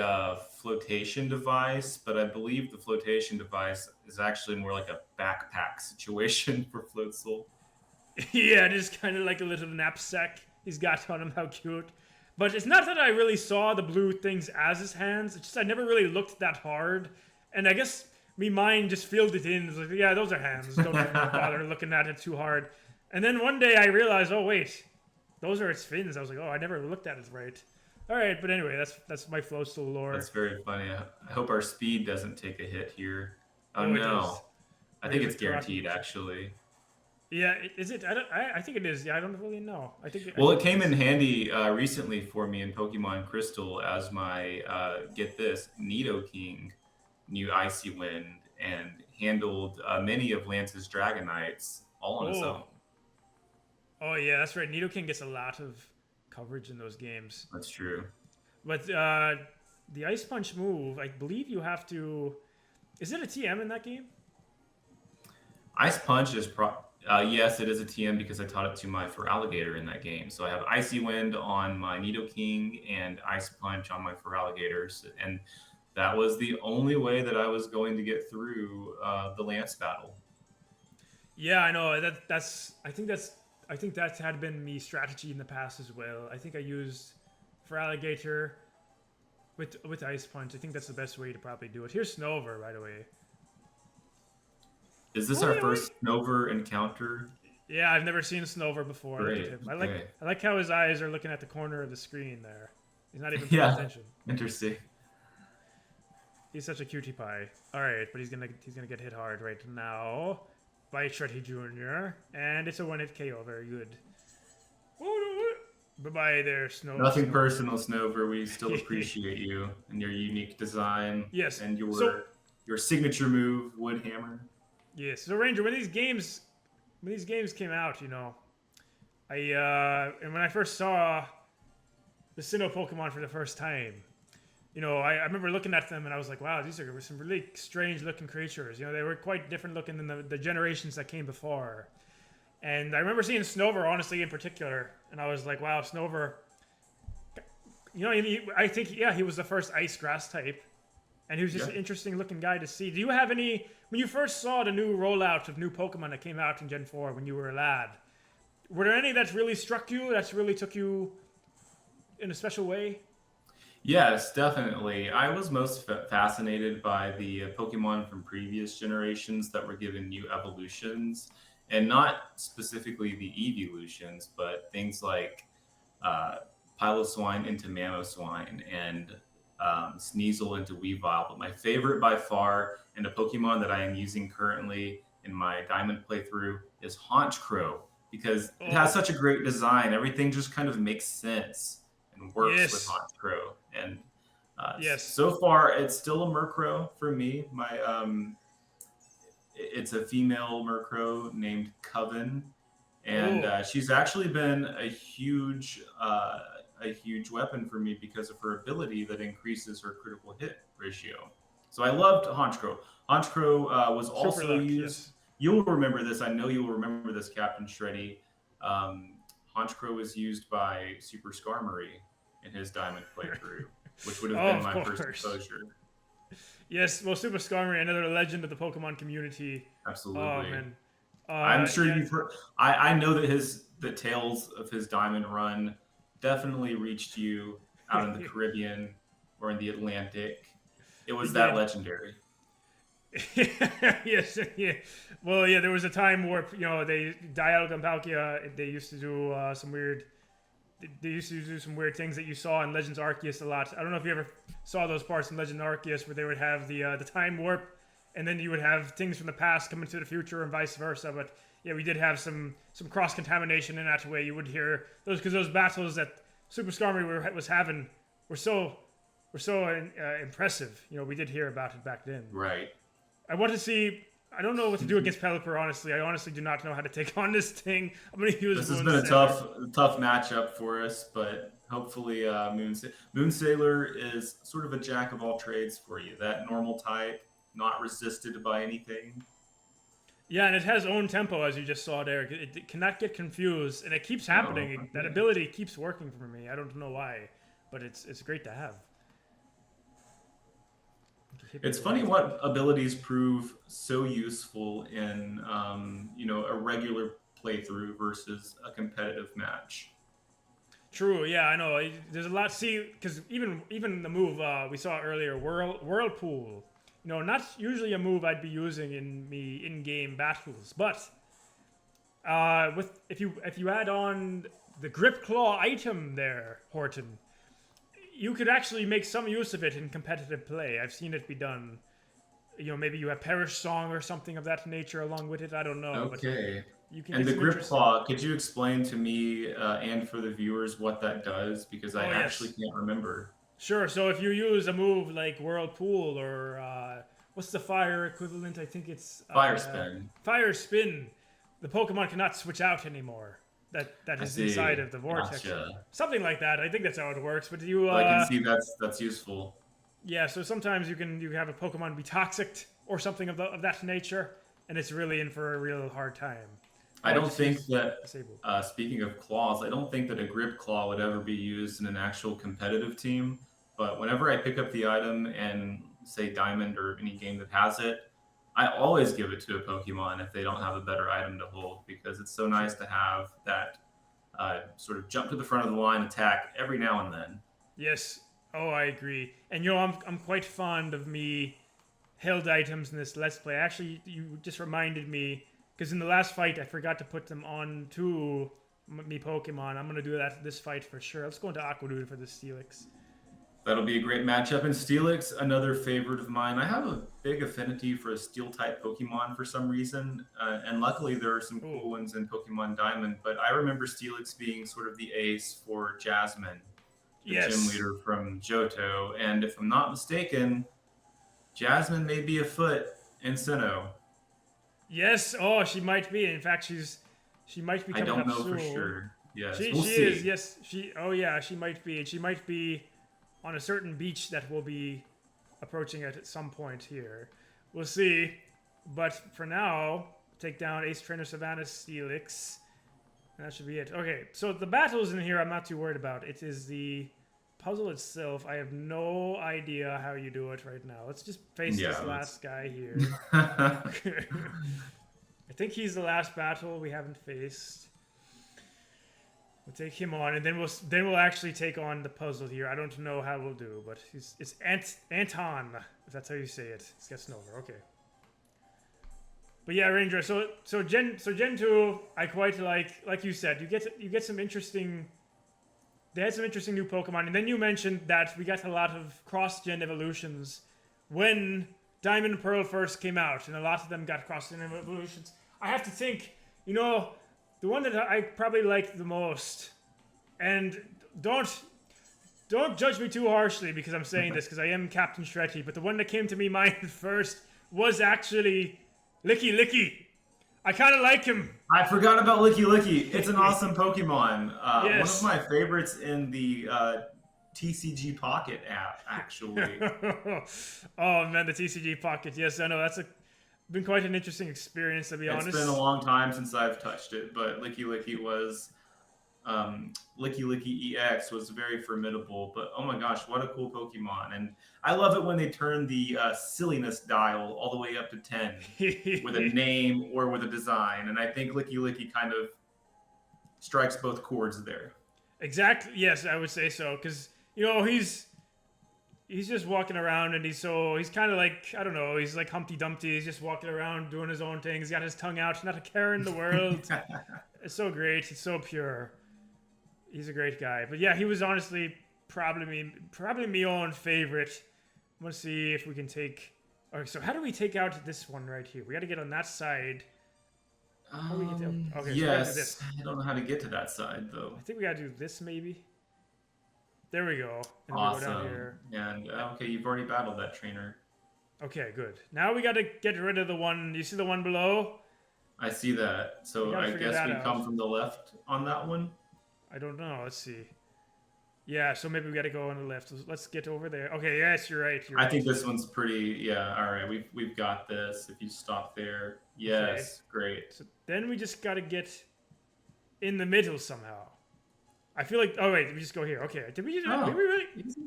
Speaker 2: flotation device, but I believe the flotation device is actually more like a backpack situation for Floatzel.
Speaker 1: Yeah, just kind of like a little knapsack he's got on him. How cute. But it's not that I really saw the blue things as his hands. It's just I never really looked that hard. And I guess me mind just filled it in. It's like, yeah, those are hands. Don't even bother looking at it too hard. And then one day I realized, oh, wait. Those are its fins. I was like, oh, I never looked at it right. All right, but anyway, that's my Floatzel lore.
Speaker 2: That's very funny. I hope our speed doesn't take a hit here. Oh no, I think it's guaranteed actually.
Speaker 1: Yeah, is it? I think it is. Yeah, I don't really know.
Speaker 2: Well, it came in handy recently for me in Pokemon Crystal as my get this Nidoking knew Icy Wind and handled many of Lance's Dragonites all on his own.
Speaker 1: Oh yeah, that's right. Nidoking gets a lot of coverage in those games.
Speaker 2: That's true.
Speaker 1: But the Ice Punch move, I believe you have to... Is it a TM in that game?
Speaker 2: Ice Punch is... yes, it is a TM because I taught it to my Feraligatr in that game. So I have Icy Wind on my Nidoking and Ice Punch on my Feraligatrs. And that was the only way that I was going to get through the Lance battle.
Speaker 1: Yeah, I know. I think that had been me strategy in the past as well. I think I used Feraligatr with Ice Punch. I think that's the best way to probably do it. Here's Snover right away.
Speaker 2: Is this our first Snover encounter?
Speaker 1: Yeah, I've never seen Snover before.
Speaker 2: Great.
Speaker 1: I like how his eyes are looking at the corner of the screen there. He's not even paying attention.
Speaker 2: Interesting.
Speaker 1: He's such a cutie pie. All right, but he's gonna get hit hard right now by Shreddy Jr. And it's a one-hit KO. Very good. Bye-bye there, Snow.
Speaker 2: Nothing personal, Snover. We still appreciate you and your unique design.
Speaker 1: Yes.
Speaker 2: And your signature move, Woodhammer.
Speaker 1: Yes. So Ranger, when these games came out, and when I first saw the Sinnoh Pokemon for the first time, I remember looking at them and I was like, wow, these are some really strange looking creatures. They were quite different looking than the generations that came before. And I remember seeing Snover, honestly, in particular, and I was like, wow, Snover, I think, he was the first ice grass type, and he was just an interesting looking guy to see. Do you have any, when you first saw the new rollout of new Pokemon that came out in Gen 4 when you were a lad, were there any that really struck you, that really took you in a special way?
Speaker 2: Yes, definitely. I was most fascinated by the Pokemon from previous generations that were given new evolutions. And not specifically the evolutions, but things like Piloswine into Mamoswine and Sneasel into Weavile. But my favorite by far, and a Pokemon that I am using currently in my Diamond playthrough, is Honchkrow, because it has such a great design. Everything just kind of makes sense and works with Honchkrow. And so far, it's still a Murkrow for me. It's a female Murkrow named Coven, and she's actually been a huge weapon for me because of her ability that increases her critical hit ratio. So I loved Honchkrow. Honchkrow was also used. Yes. You'll remember this. I know you'll remember this, Captain Shreddy. Honchkrow was used by Super Skarmory in his Diamond playthrough, which would have been my first exposure.
Speaker 1: Yes, well, Super Skarmory, another legend of the Pokemon community.
Speaker 2: Absolutely.
Speaker 1: Oh, man.
Speaker 2: I'm sure you've heard. I know that the tales of his Diamond run definitely reached you out in the Caribbean or in the Atlantic. It was that legendary.
Speaker 1: Yes, yeah. Well, yeah, there was a time where Dialga and Palkia, they used to do some weird. They used to do some weird things that you saw in Legends Arceus a lot. I don't know if you ever saw those parts in Legends Arceus where they would have the time warp, and then you would have things from the past coming to the future and vice versa. But yeah, we did have some cross contamination in that way. You would hear those because those battles that Super Skarmory was having were so impressive. We did hear about it back then.
Speaker 2: Right.
Speaker 1: I want to see. I don't know what to do against Pelipper, honestly. I honestly do not know how to take on this thing. I'm going to use
Speaker 2: This has been a tough matchup for us, but hopefully Moonsailor is sort of a jack of all trades for you. That normal type, not resisted by anything.
Speaker 1: Yeah, and it has own tempo, as you just saw there. It cannot get confused, and it keeps happening. Oh, okay. That ability keeps working for me. I don't know why, but it's great to have.
Speaker 2: It's funny what abilities prove so useful in a regular playthrough versus a competitive match.
Speaker 1: True, yeah, I know. There's a lot. See, because even the move we saw earlier, Whirlpool. Not usually a move I'd be using in game battles, but if you add on the Grip Claw item there, Horton, you could actually make some use of it in competitive play. I've seen it be done. Maybe you have Perish Song or something of that nature along with it. I don't know.
Speaker 2: Okay. And the Grip Claw, could you explain to me and for the viewers what that does? Because I actually can't remember.
Speaker 1: Sure. So if you use a move like Whirlpool or what's the fire equivalent? I think it's
Speaker 2: Fire Spin.
Speaker 1: Fire Spin. The Pokemon cannot switch out anymore. That is inside of the vortex.
Speaker 2: Gotcha.
Speaker 1: Something like that. I think that's how it works. But
Speaker 2: I can see that's useful.
Speaker 1: Yeah, so sometimes you have a Pokemon be toxic or something of that nature, and it's really in for a real hard time.
Speaker 2: I don't think that, speaking of claws, I don't think that a Grip Claw would ever be used in an actual competitive team. But whenever I pick up the item and say Diamond or any game that has it, I always give it to a Pokemon if they don't have a better item to hold, because it's so nice to have that sort of jump to the front of the line attack every now and then.
Speaker 1: Yes. Oh, I agree. And I'm quite fond of me held items in this Let's Play. Actually, you just reminded me, because in the last fight I forgot to put them on to me Pokemon. I'm going to do that this fight for sure. Let's go into Aquadude for the Steelix.
Speaker 2: That'll be a great matchup. And Steelix, another favorite of mine. I have a big affinity for a Steel-type Pokemon for some reason. And luckily, there are some cool ones in Pokemon Diamond. But I remember Steelix being sort of the ace for Jasmine, the gym leader from Johto. And if I'm not mistaken, Jasmine may be afoot in Sinnoh.
Speaker 1: Yes. Oh, she might be. In fact, she might be coming up soon.
Speaker 2: I don't know for sure. Yes,
Speaker 1: she
Speaker 2: we'll see.
Speaker 1: is. Yes. Oh, yeah. She might be. And she might be on a certain beach that we'll be approaching at some point here. We'll see. But for now, take down Ace Trainer Savannah Steelix. And that should be it. Okay, so the battles in here I'm not too worried about. It is the puzzle itself. I have no idea how you do it right now. Let's just face this last guy here. I think he's the last battle we haven't faced. We'll take him on, and then we'll actually take on the puzzle here. I don't know how we'll do, but it's Anton, if that's how you say it. It's getting over. Okay. But yeah, Ranger. So Gen 2, I quite like you said. You get some interesting. They had some interesting new Pokemon, and then you mentioned that we got a lot of cross-gen evolutions when Diamond and Pearl first came out, and a lot of them got cross-gen evolutions. I have to think, the one that I probably liked the most, and don't judge me too harshly because I'm saying this, because I am Captain Shreddy, but the one that came to me mind first was actually Licky Licky. I kind of like him.
Speaker 2: I forgot about Licky Licky. It's an awesome Pokemon. Yes. One of my favorites in the TCG Pocket app, actually.
Speaker 1: Oh, man, the TCG Pocket. Yes, I know. That's been quite an interesting experience, to be honest.
Speaker 2: It's been a long time since I've touched it, but Licky Licky was... Licky Licky EX was very formidable, but oh my gosh, what a cool Pokemon. And I love it when they turn the silliness dial all the way up to 10 with a name or with a design. And I think Licky Licky kind of strikes both chords there.
Speaker 1: Exactly. Yes, I would say so. Because, he's just walking around and he's kind of like, I don't know, he's like Humpty Dumpty. He's just walking around doing his own thing. He's got his tongue out, not a care in the world. It's so great. It's so pure. He's a great guy. But yeah, he was honestly probably my own favorite. I'm going to see if we can take... Okay, so how do we take out this one right here? We got to get on that side. How do we get okay,
Speaker 2: yes.
Speaker 1: So this.
Speaker 2: I don't know how to get to that side, though.
Speaker 1: I think we got to do this, maybe. There we go. And
Speaker 2: awesome.
Speaker 1: We go down here.
Speaker 2: And, okay, you've already battled that trainer.
Speaker 1: Okay, good. Now we got to get rid of the one... You see the one below?
Speaker 2: I see that. So I guess we come from the left on that one?
Speaker 1: I don't know. Let's see. Yeah, so maybe we got to go on the left. Let's get over there. Okay, yes, you're right.
Speaker 2: I think this one's pretty... Yeah, all right. We've got this. If you stop there. Yes, okay. Great.
Speaker 1: So then we just got to get in the middle somehow. I feel like... Oh, wait. We just go here. Okay. Did we really...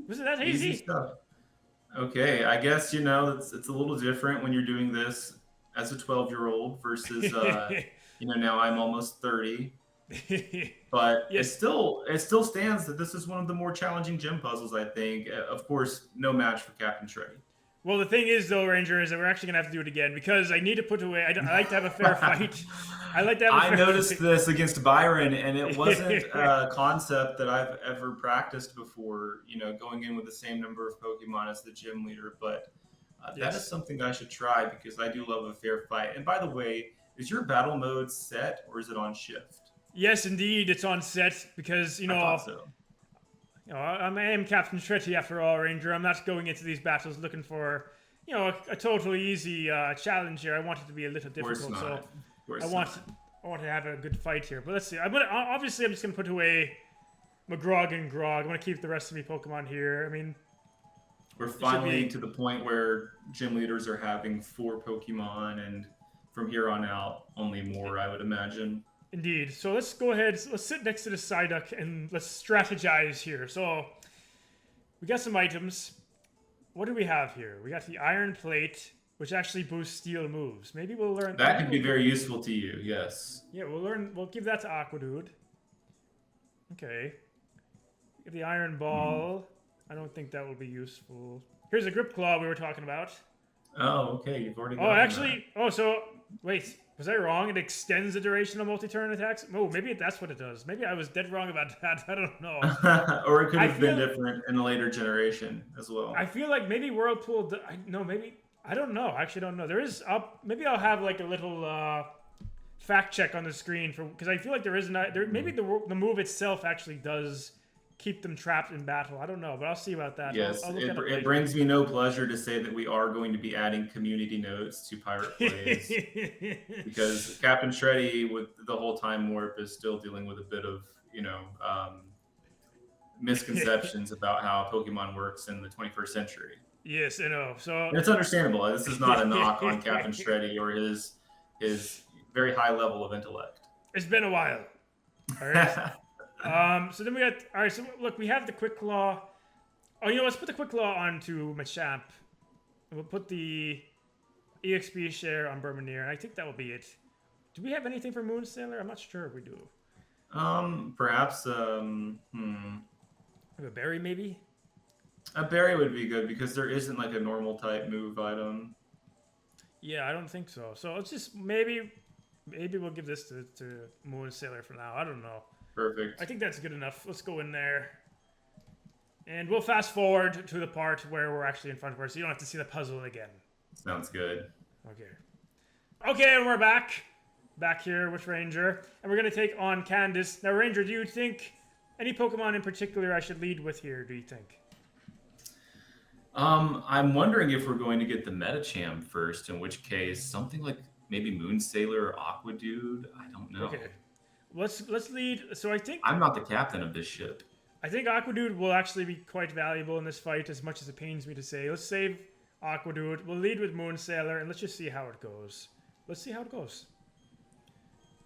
Speaker 1: Was it that easy?
Speaker 2: Stuff. Okay, I guess, it's a little different when you're doing this as a 12-year-old versus, now I'm almost 30. But yes. it still stands that this is one of the more challenging gym puzzles, I think. Of course, no match for Captain Shreddy.
Speaker 1: Well, the thing is, though, Ranger, is that we're actually going to have to do it again because I need to put away... I like to have a fair fight. I
Speaker 2: noticed this against Byron, and it wasn't a concept that I've ever practiced before, going in with the same number of Pokemon as the gym leader. But that is something that I should try because I do love a fair fight. And by the way, is your battle mode set or is it on shift?
Speaker 1: Yes, indeed, it's on set because,
Speaker 2: I thought so.
Speaker 1: I am Captain Shreddy after all, Ranger. I'm not going into these battles looking for, a totally easy challenge here. I want it to be a little difficult, so I want to have a good fight here. But let's see. Obviously, I'm just gonna put away McGrog and Grog. I'm gonna keep the rest of me Pokemon here. I mean,
Speaker 2: we're finally to the point where gym leaders are having 4 Pokemon, and from here on out, only more, I would imagine.
Speaker 1: Indeed. So let's go ahead. Let's sit next to the Psyduck and let's strategize here. So we got some items. What do we have here? We got the Iron Plate, which actually boosts steel moves. Maybe we'll learn
Speaker 2: that. Could be very useful to you. Yes.
Speaker 1: Yeah, we'll give that to Aquadude. Okay. Get the Iron Ball. I don't think that will be useful. Here's a Grip Claw we were talking about.
Speaker 2: Oh, okay. You've already got
Speaker 1: actually... That. Oh, so... Wait. Was I wrong? It extends the duration of multi-turn attacks? Oh, maybe that's what it does. Maybe I was dead wrong about that. I don't know.
Speaker 2: Or it could have been different in a later generation as well.
Speaker 1: I feel like maybe Whirlpool... No, maybe... I don't know. I actually don't know. There is... maybe I'll have like a little fact check on the screen for because I feel like there is not... Maybe the move itself actually does keep them trapped in battle. I don't know, but I'll see about that.
Speaker 2: Yes,
Speaker 1: I'll
Speaker 2: it brings me no pleasure to say that we are going to be adding community notes to Pirate Plays because Captain Shreddy, with the whole time warp, is still dealing with a bit of misconceptions about how Pokemon works in the 21st century.
Speaker 1: Yes, I know. So
Speaker 2: and it's understandable. This is not a knock on Captain Shreddy or his very high level of intellect.
Speaker 1: It's been a while. All right. So then we got... All right, so look, we have the Quick Claw. Oh, let's put the Quick Claw onto Machamp. And we'll put the EXP share on Bermanier, and I think that will be it. Do we have anything for Moon Sailor? I'm not sure if we do.
Speaker 2: Perhaps,
Speaker 1: A berry, maybe?
Speaker 2: A berry would be good, because there isn't, like, a normal type move item.
Speaker 1: Yeah, I don't think so. So let's just... Maybe we'll give this to Moon Sailor for now. I don't know.
Speaker 2: Perfect.
Speaker 1: I think that's good enough. Let's go in there. And we'll fast forward to the part where we're actually in front of her, so you don't have to see the puzzle again.
Speaker 2: Sounds good.
Speaker 1: Okay, and we're back. Back here with Ranger. And we're going to take on Candice. Now, Ranger, do you think any Pokemon in particular I should lead with here, do you think?
Speaker 2: I'm wondering if we're going to get the Metacham first, in which case something like maybe Moon Sailor or Aqua Dude. I don't know.
Speaker 1: Okay. Let's lead. So I think
Speaker 2: I'm not the captain of this ship.
Speaker 1: I think Aquadude will actually be quite valuable in this fight, as much as it pains me to say. Let's save Aquadude. We'll lead with Moon Sailor, and let's just see how it goes. Let's see how it goes.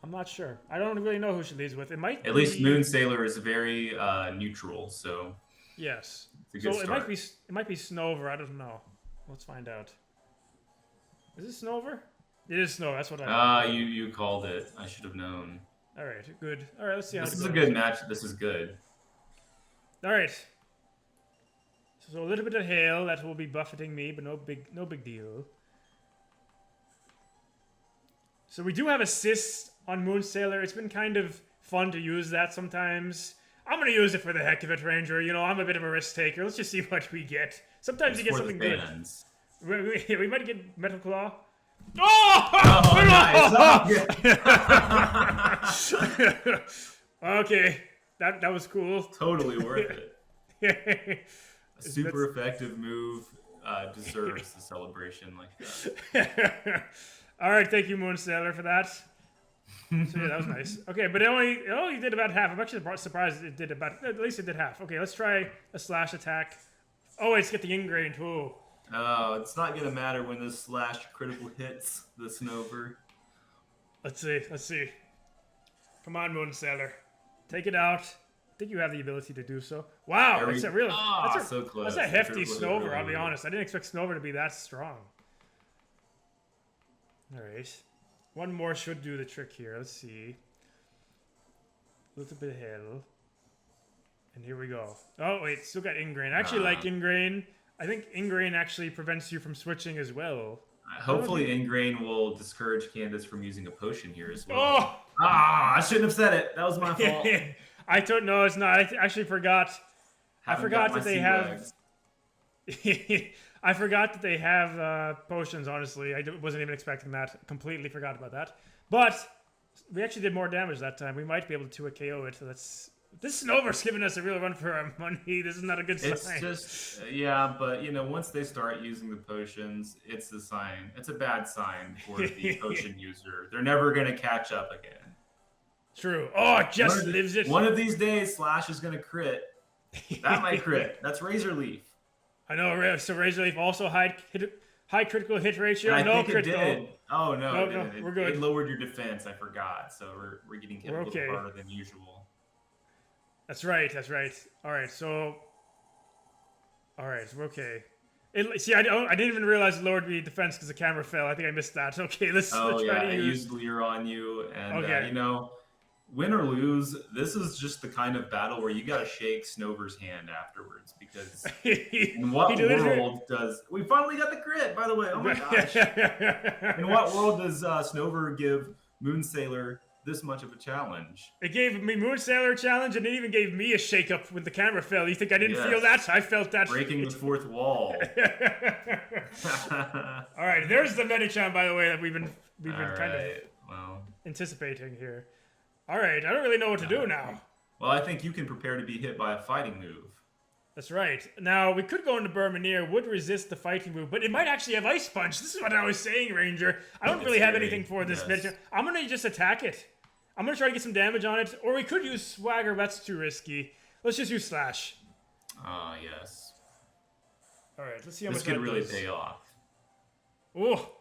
Speaker 1: I'm not sure. I don't really know who she leads with. It might
Speaker 2: at least Moon Sailor is very neutral, so
Speaker 1: yes.
Speaker 2: It's a good start.
Speaker 1: It might be Snover. I don't know. Let's find out. Is it Snover? It is Snover. That's what I.
Speaker 2: You called it. I should have known.
Speaker 1: All right, good. All right, let's see how
Speaker 2: this
Speaker 1: it
Speaker 2: is
Speaker 1: goes.
Speaker 2: a good match. This is good.
Speaker 1: All right. So a little bit of hail that will be buffeting me, but no big deal. So we do have assist on Moon Sailor. It's been kind of fun to use that sometimes. I'm gonna use it for the heck of it, Ranger. I'm a bit of a risk taker. Let's just see what we get. Sometimes you get something good. We might get Metal Claw. Oh!
Speaker 2: Nice.
Speaker 1: Okay, that was cool.
Speaker 2: Totally worth it. A super effective move deserves the celebration like that.
Speaker 1: All right, thank you, Moon Sailor, for that. So yeah, that was nice. Okay, but it only did about half. I'm actually surprised it did at least it did half. Okay, let's try a slash attack. Oh, let's get the ingrained. Oh.
Speaker 2: It's not gonna matter when this slash critical hits the Snover.
Speaker 1: Let's see. Come on, Moon Sailor. Take it out. I think you have the ability to do so. Wow, that's a real...
Speaker 2: so close.
Speaker 1: That's a hefty Snover, I'll be honest. I didn't expect Snover to be that strong. Alright. One more should do the trick here. Let's see. A little bit of hail. And here we go. Oh, wait, still got Ingrain. I actually like Ingrain. I think Ingrain actually prevents you from switching as well.
Speaker 2: Hopefully Ingrain will discourage Candice from using a potion here as well.
Speaker 1: Oh!
Speaker 2: I shouldn't have said it. That was my fault.
Speaker 1: I don't know. It's not. I actually forgot. I forgot that they have. I forgot that they have potions. Honestly, I wasn't even expecting that. Completely forgot about that. But we actually did more damage that time. We might be able to KO it. This Snover's giving us a real run for our money. This is not a good sign.
Speaker 2: It's just, yeah, but once they start using the potions, it's a sign. It's a bad sign for the potion user. They're never gonna catch up again.
Speaker 1: True. Oh, it just lives it.
Speaker 2: One of these days, Slash is gonna crit. That might crit. That's Razor Leaf.
Speaker 1: I know. So Razor Leaf also high critical hit ratio.
Speaker 2: And
Speaker 1: no
Speaker 2: I think
Speaker 1: critical.
Speaker 2: It did. Oh no,
Speaker 1: no, we're good.
Speaker 2: It lowered your defense. I forgot. So we're getting hit a little harder than usual.
Speaker 1: That's right. All right, we're okay. See, I didn't even realize it lowered the defense because the camera fell. I think I missed that. Okay, let's try to use...
Speaker 2: used Leer on you, and
Speaker 1: okay.
Speaker 2: win or lose, this is just the kind of battle where you got to shake Snover's hand afterwards because in what world does we finally got the crit? By the way, oh my gosh! In what world does Snover give Moonsailor this much of a challenge?
Speaker 1: It gave me Moonsailor a challenge, and it even gave me a shake-up when the camera fell. You think I didn't feel that? I felt that.
Speaker 2: Breaking the fourth wall.
Speaker 1: All right, there's the Medicham, by the way, that we've been kind of anticipating here. All right, I don't really know what to do now.
Speaker 2: Well, I think you can prepare to be hit by a fighting move.
Speaker 1: That's right. Now, we could go into Bermanier, would resist the fighting move, but it might actually have Ice Punch. This is what I was saying, Ranger. I don't really have anything for this Medicham. I'm going to just attack it. I'm going to try to get some damage on it, or we could use Swagger, but that's too risky. Let's just use Slash.
Speaker 2: Ah, yes.
Speaker 1: All right, let's see how much
Speaker 2: this could really pay off.
Speaker 1: Oh.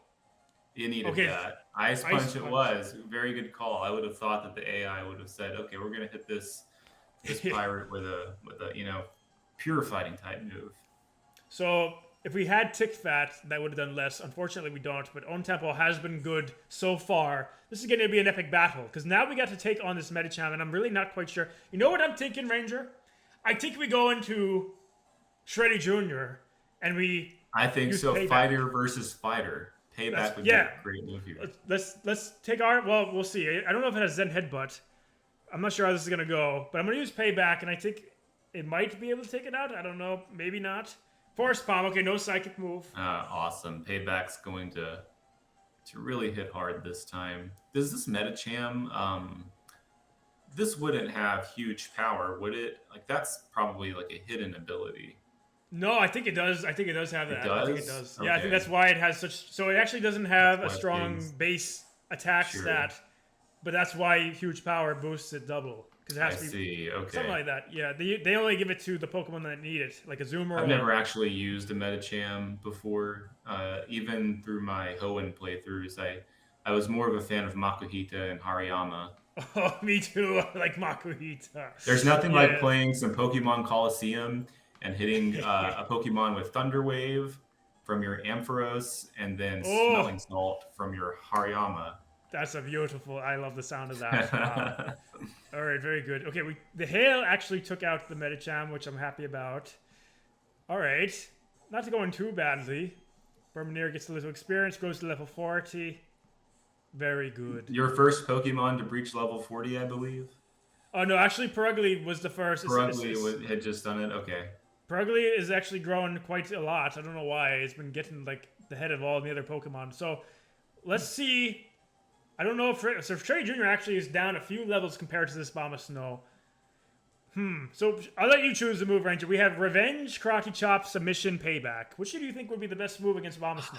Speaker 2: You needed that. Ice Punch it was. Very good call. I would have thought that the AI would have said, okay, we're going to hit this pirate with a pure fighting type move.
Speaker 1: So if we had Tick Fat, that would have done less. Unfortunately, we don't. But On Tempo has been good so far. This is going to be an epic battle because now we got to take on this Medicham, and I'm really not quite sure. You know what I'm thinking, Ranger? I think we go into Shreddy Jr. and we.
Speaker 2: I think so. Payback. Fighter versus fighter. Payback would be a great move here.
Speaker 1: Let's take our. Well, we'll see. I don't know if it has Zen Headbutt. I'm not sure how this is going to go, but I'm going to use Payback, and I think it might be able to take it out. I don't know. Maybe not. Force Palm. Okay, no psychic move.
Speaker 2: Awesome. Payback's going to really hit hard this time. Does this Medicham, this wouldn't have huge power, would it? Like, that's probably like a hidden ability.
Speaker 1: No, I think it does. I think it does have that.
Speaker 2: It does?
Speaker 1: I think it does.
Speaker 2: Okay.
Speaker 1: Yeah, I think that's why it has such. So it actually doesn't have a strong base attack stat, but that's why huge power boosts it double. Because it has to be something like that. Yeah, they only give it to the Pokemon that need it, like a Zoomer.
Speaker 2: I've never actually used a Medicham before. Even through my Hoenn playthroughs, I was more of a fan of Makuhita and Hariyama.
Speaker 1: Oh, me too. I like Makuhita.
Speaker 2: There's nothing like playing some Pokemon Coliseum and hitting a Pokemon with Thunder Wave from your Ampharos and then Smelling Salt from your Hariyama.
Speaker 1: That's a beautiful. I love the sound of that. Wow. All right, very good. Okay, the hail actually took out the Medicham, which I'm happy about. All right, not to go in too badly. Bermanier gets a little experience, goes to level 40. Very good.
Speaker 2: Your first Pokemon to breach level 40, I believe.
Speaker 1: Oh no, actually, Purugly was the first.
Speaker 2: Purugly had just done it. Okay.
Speaker 1: Purugly is actually growing quite a lot. I don't know why. It's been getting like the head of all the other Pokemon. So let's see. I don't know if Shreddy Jr. actually is down a few levels compared to this Abomasnow. So I'll let you choose the move, Ranger. We have Revenge, Karate Chop, Submission, Payback. Which do you think would be the best move against Abomasnow?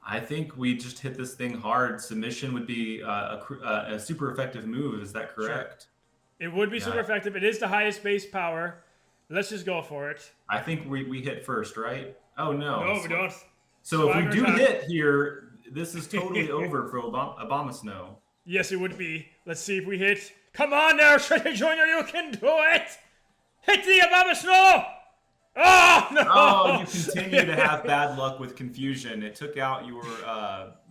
Speaker 2: I think we just hit this thing hard. Submission would be a super effective move. Is that correct?
Speaker 1: Sure. It would be super effective. It is the highest base power. Let's just go for it.
Speaker 2: I think we hit first, right? Oh, no.
Speaker 1: No, we don't.
Speaker 2: So if we do hit here, this is totally over for Abomasnow.
Speaker 1: Yes, it would be. Let's see if we hit. Come on now, Shreddy Jr., you can do it! Hit the Abomasnow! Oh, no!
Speaker 2: Oh, you continue to have bad luck with confusion. It took out your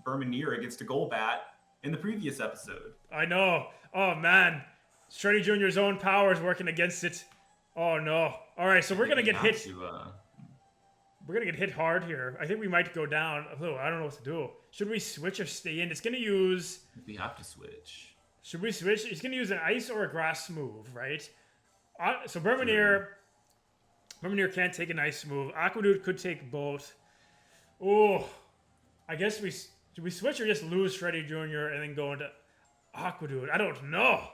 Speaker 2: Bermanier against a Golbat in the previous episode.
Speaker 1: I know. Oh, man. Shreddy Jr.'s own power is working against it. Oh, no. All right, so we're going to get hit. We're going to get hit hard here. I think we might go down. Oh, I don't know what to do. Should we switch or stay in? It's going to use...
Speaker 2: We have to switch.
Speaker 1: Should we switch? It's going to use an ice or a grass move, right? So Bermanier can't take an ice move. Aquadude could take both. Oh, I guess should we switch or just lose Shreddy Jr. and then go into Aquadude? I don't know.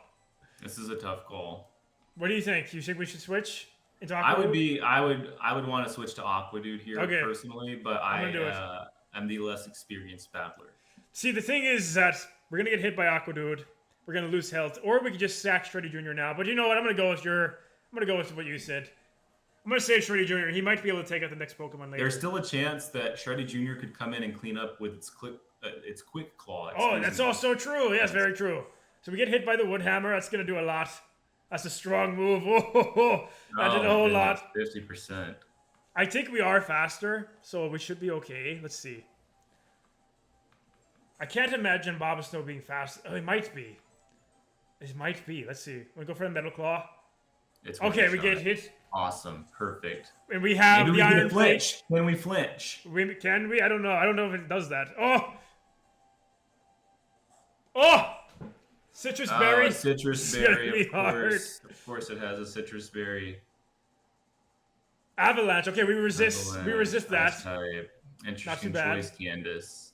Speaker 2: This is a tough call.
Speaker 1: What do you think? You think we should switch into Aquadude?
Speaker 2: I would want to switch to Aquadude here personally, but I'm the less experienced battler.
Speaker 1: See, the thing is that we're gonna get hit by Aquadude. We're gonna lose health, or we could just sack Shreddy Jr. now. But you know what? I'm gonna go with what you said. I'm going to save Shreddy Jr. He might be able to take out the next Pokemon later.
Speaker 2: There's still a chance that Shreddy Jr. could come in and clean up with its Quick Claw.
Speaker 1: Oh, that's also true. Yes, very true. So we get hit by the Wood Hammer. That's going to do a lot. That's a strong move. That did a whole lot.
Speaker 2: 50%.
Speaker 1: I think we are faster, so we should be okay. Let's see. I can't imagine Abomasnow being fast. Oh, it might be. It might be. Let's see. We go for the metal claw.
Speaker 2: It's
Speaker 1: okay. We
Speaker 2: shot.
Speaker 1: get hit.
Speaker 2: Awesome. Perfect.
Speaker 1: And we have
Speaker 2: Maybe
Speaker 1: the
Speaker 2: we
Speaker 1: iron plate.
Speaker 2: flinch. Can we flinch?
Speaker 1: Can we? I don't know. I don't know if it does that. Oh! Oh! Citrus berry.
Speaker 2: A citrus berry. Of course, it has a citrus berry.
Speaker 1: Avalanche. Okay, we resist.
Speaker 2: Avalanche.
Speaker 1: We resist that.
Speaker 2: Interesting
Speaker 1: Not too bad.
Speaker 2: choice, Candice.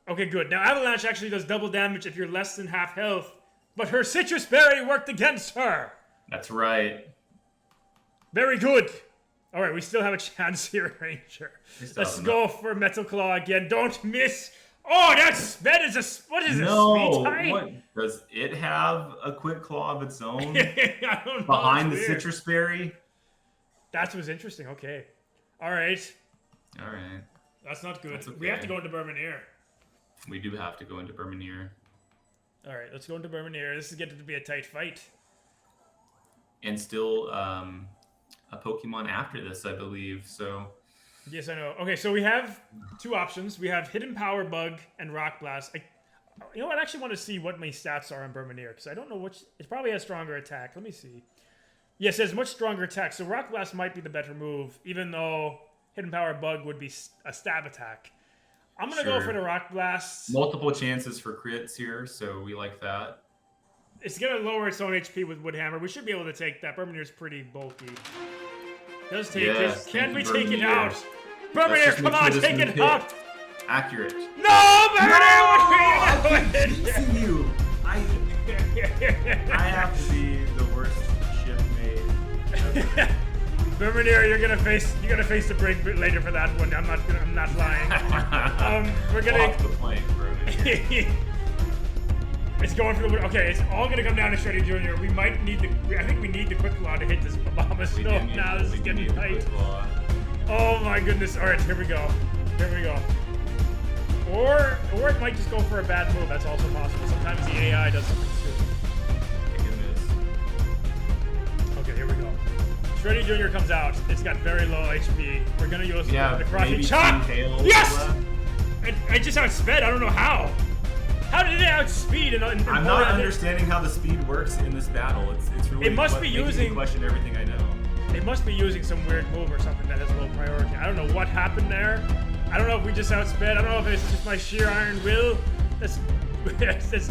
Speaker 1: Okay, good. Now Avalanche actually does double damage if you're less than half health, but her citrus berry worked against her.
Speaker 2: That's right.
Speaker 1: Very good. All right, we still have a chance here, Ranger. Let's go for Metal Claw again. Don't miss. Oh, that is a what is
Speaker 2: no,
Speaker 1: a speed tie?
Speaker 2: What does it have a quick claw of its own
Speaker 1: I don't know.
Speaker 2: behind the
Speaker 1: weird.
Speaker 2: citrus berry?
Speaker 1: That was interesting. Okay. All right.
Speaker 2: All right.
Speaker 1: That's not good.
Speaker 2: That's okay.
Speaker 1: We have to go into Bermanier.
Speaker 2: We do have to go into Bermanier.
Speaker 1: All right, let's go into Bermanier. This is getting to be a tight fight.
Speaker 2: And still a Pokemon after this, I believe. So.
Speaker 1: Yes, I know. Okay, so we have two options. We have Hidden Power Bug and Rock Blast. You know what? I actually want to see what my stats are on Bermanier, because I don't know which... It probably has stronger attack. Let me see. Yes, it has much stronger attack, so Rock Blast might be the better move, even though Hidden Power Bug would be a stab attack. I'm going to go for the Rock Blast.
Speaker 2: Multiple chances for crits here, so we like that.
Speaker 1: It's going to lower its own HP with Woodhammer. We should be able to take that. Bermanier's pretty bulky. Does take it. Can we take it out? Bermanier, come on, take it out!
Speaker 2: Accurate.
Speaker 1: No, Bermanier!
Speaker 2: I'm you. I have to be the worst ship made.
Speaker 1: Bermanier, you're gonna face the break later for that one. I'm not lying. We're gonna
Speaker 2: off the plank, Bermanier.
Speaker 1: It's going for the okay. It's all gonna come down to Shreddy Jr. We might need I think we need the Quick Claw to hit this Obama Snow. Now this is getting tight. Oh my goodness! All right, here we go. Here we go. Or it might just go for a bad move. That's also possible. Sometimes the AI does something stupid. Okay, here we go. Shreddy Jr. comes out. It's got very low HP. We're gonna use the Karate Chop. Yes! I just outsped. I don't know how. How did it outspeed?
Speaker 2: I'm not understanding how the speed works in this battle. It's really.
Speaker 1: It must be using.
Speaker 2: Question everything I know.
Speaker 1: It must be using some weird move or something that has low priority. I don't know what happened there. I don't know if we just outsped. I don't know if it's just my sheer iron will that's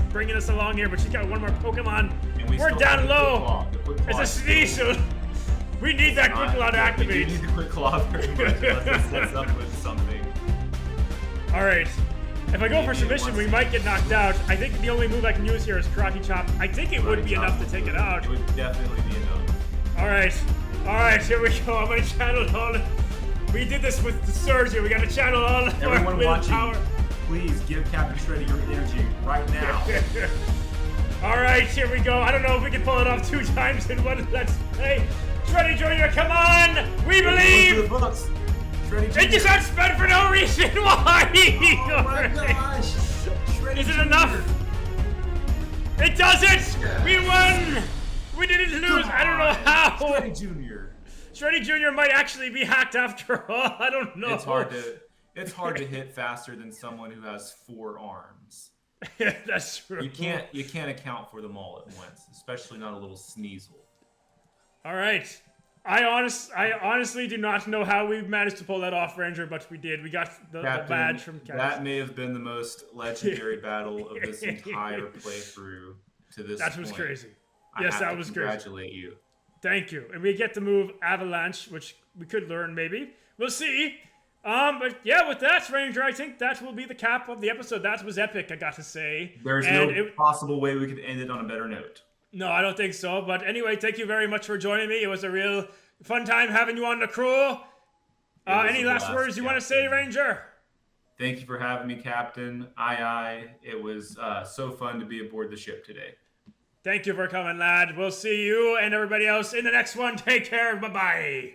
Speaker 1: bringing us along here. But she's got one more Pokemon. We're down low. It's a Sneasel. We need that Quick Claw to activate.
Speaker 2: We need the Quick Claw very much. Let's set us up with something.
Speaker 1: All right. If I go for submission, we might get knocked out. I think the only move I can use here is Karate Chop. I think it would be enough to take it out.
Speaker 2: It would definitely be enough.
Speaker 1: All right, here we go. I'm gonna channel all. We did this with the Surge here. We gotta channel all of our willpower.
Speaker 2: Please give Captain Shreddy your energy right now.
Speaker 1: All right, here we go. I don't know if we can pull it off 2 times in one Let's Play. Shreddy Jr., come on! We believe! It just outsped for no reason. Why?
Speaker 2: Oh my gosh! Shreddy
Speaker 1: Is it enough? It does it! We won! We didn't lose. I don't know how.
Speaker 2: Shreddy Jr.
Speaker 1: Shreddy Jr. might actually be hacked after all. I don't know.
Speaker 2: It's hard to hit faster than someone who has 4 arms.
Speaker 1: That's true.
Speaker 2: You can't account for them all at once, especially not a little Sneasel.
Speaker 1: All right. I honestly do not know how we managed to pull that off, Ranger, but we did. We got the badge from Candice.
Speaker 2: That may have been the most legendary battle of this entire playthrough to this point.
Speaker 1: That was crazy. Yes, that was crazy.
Speaker 2: Congratulate you.
Speaker 1: Thank you. And we get to move Avalanche, which we could learn maybe. We'll see. But yeah, with that, Ranger, I think that will be the cap of the episode. That was epic, I got to say.
Speaker 2: There's no possible way we could end it on a better note.
Speaker 1: No, I don't think so. But anyway, thank you very much for joining me. It was a real fun time having you on the crew. Any last words you want to say, Ranger?
Speaker 2: Thank you for having me, Captain. Aye. It was so fun to be aboard the ship today.
Speaker 1: Thank you for coming, lad. We'll see you and everybody else in the next one. Take care. Bye-bye.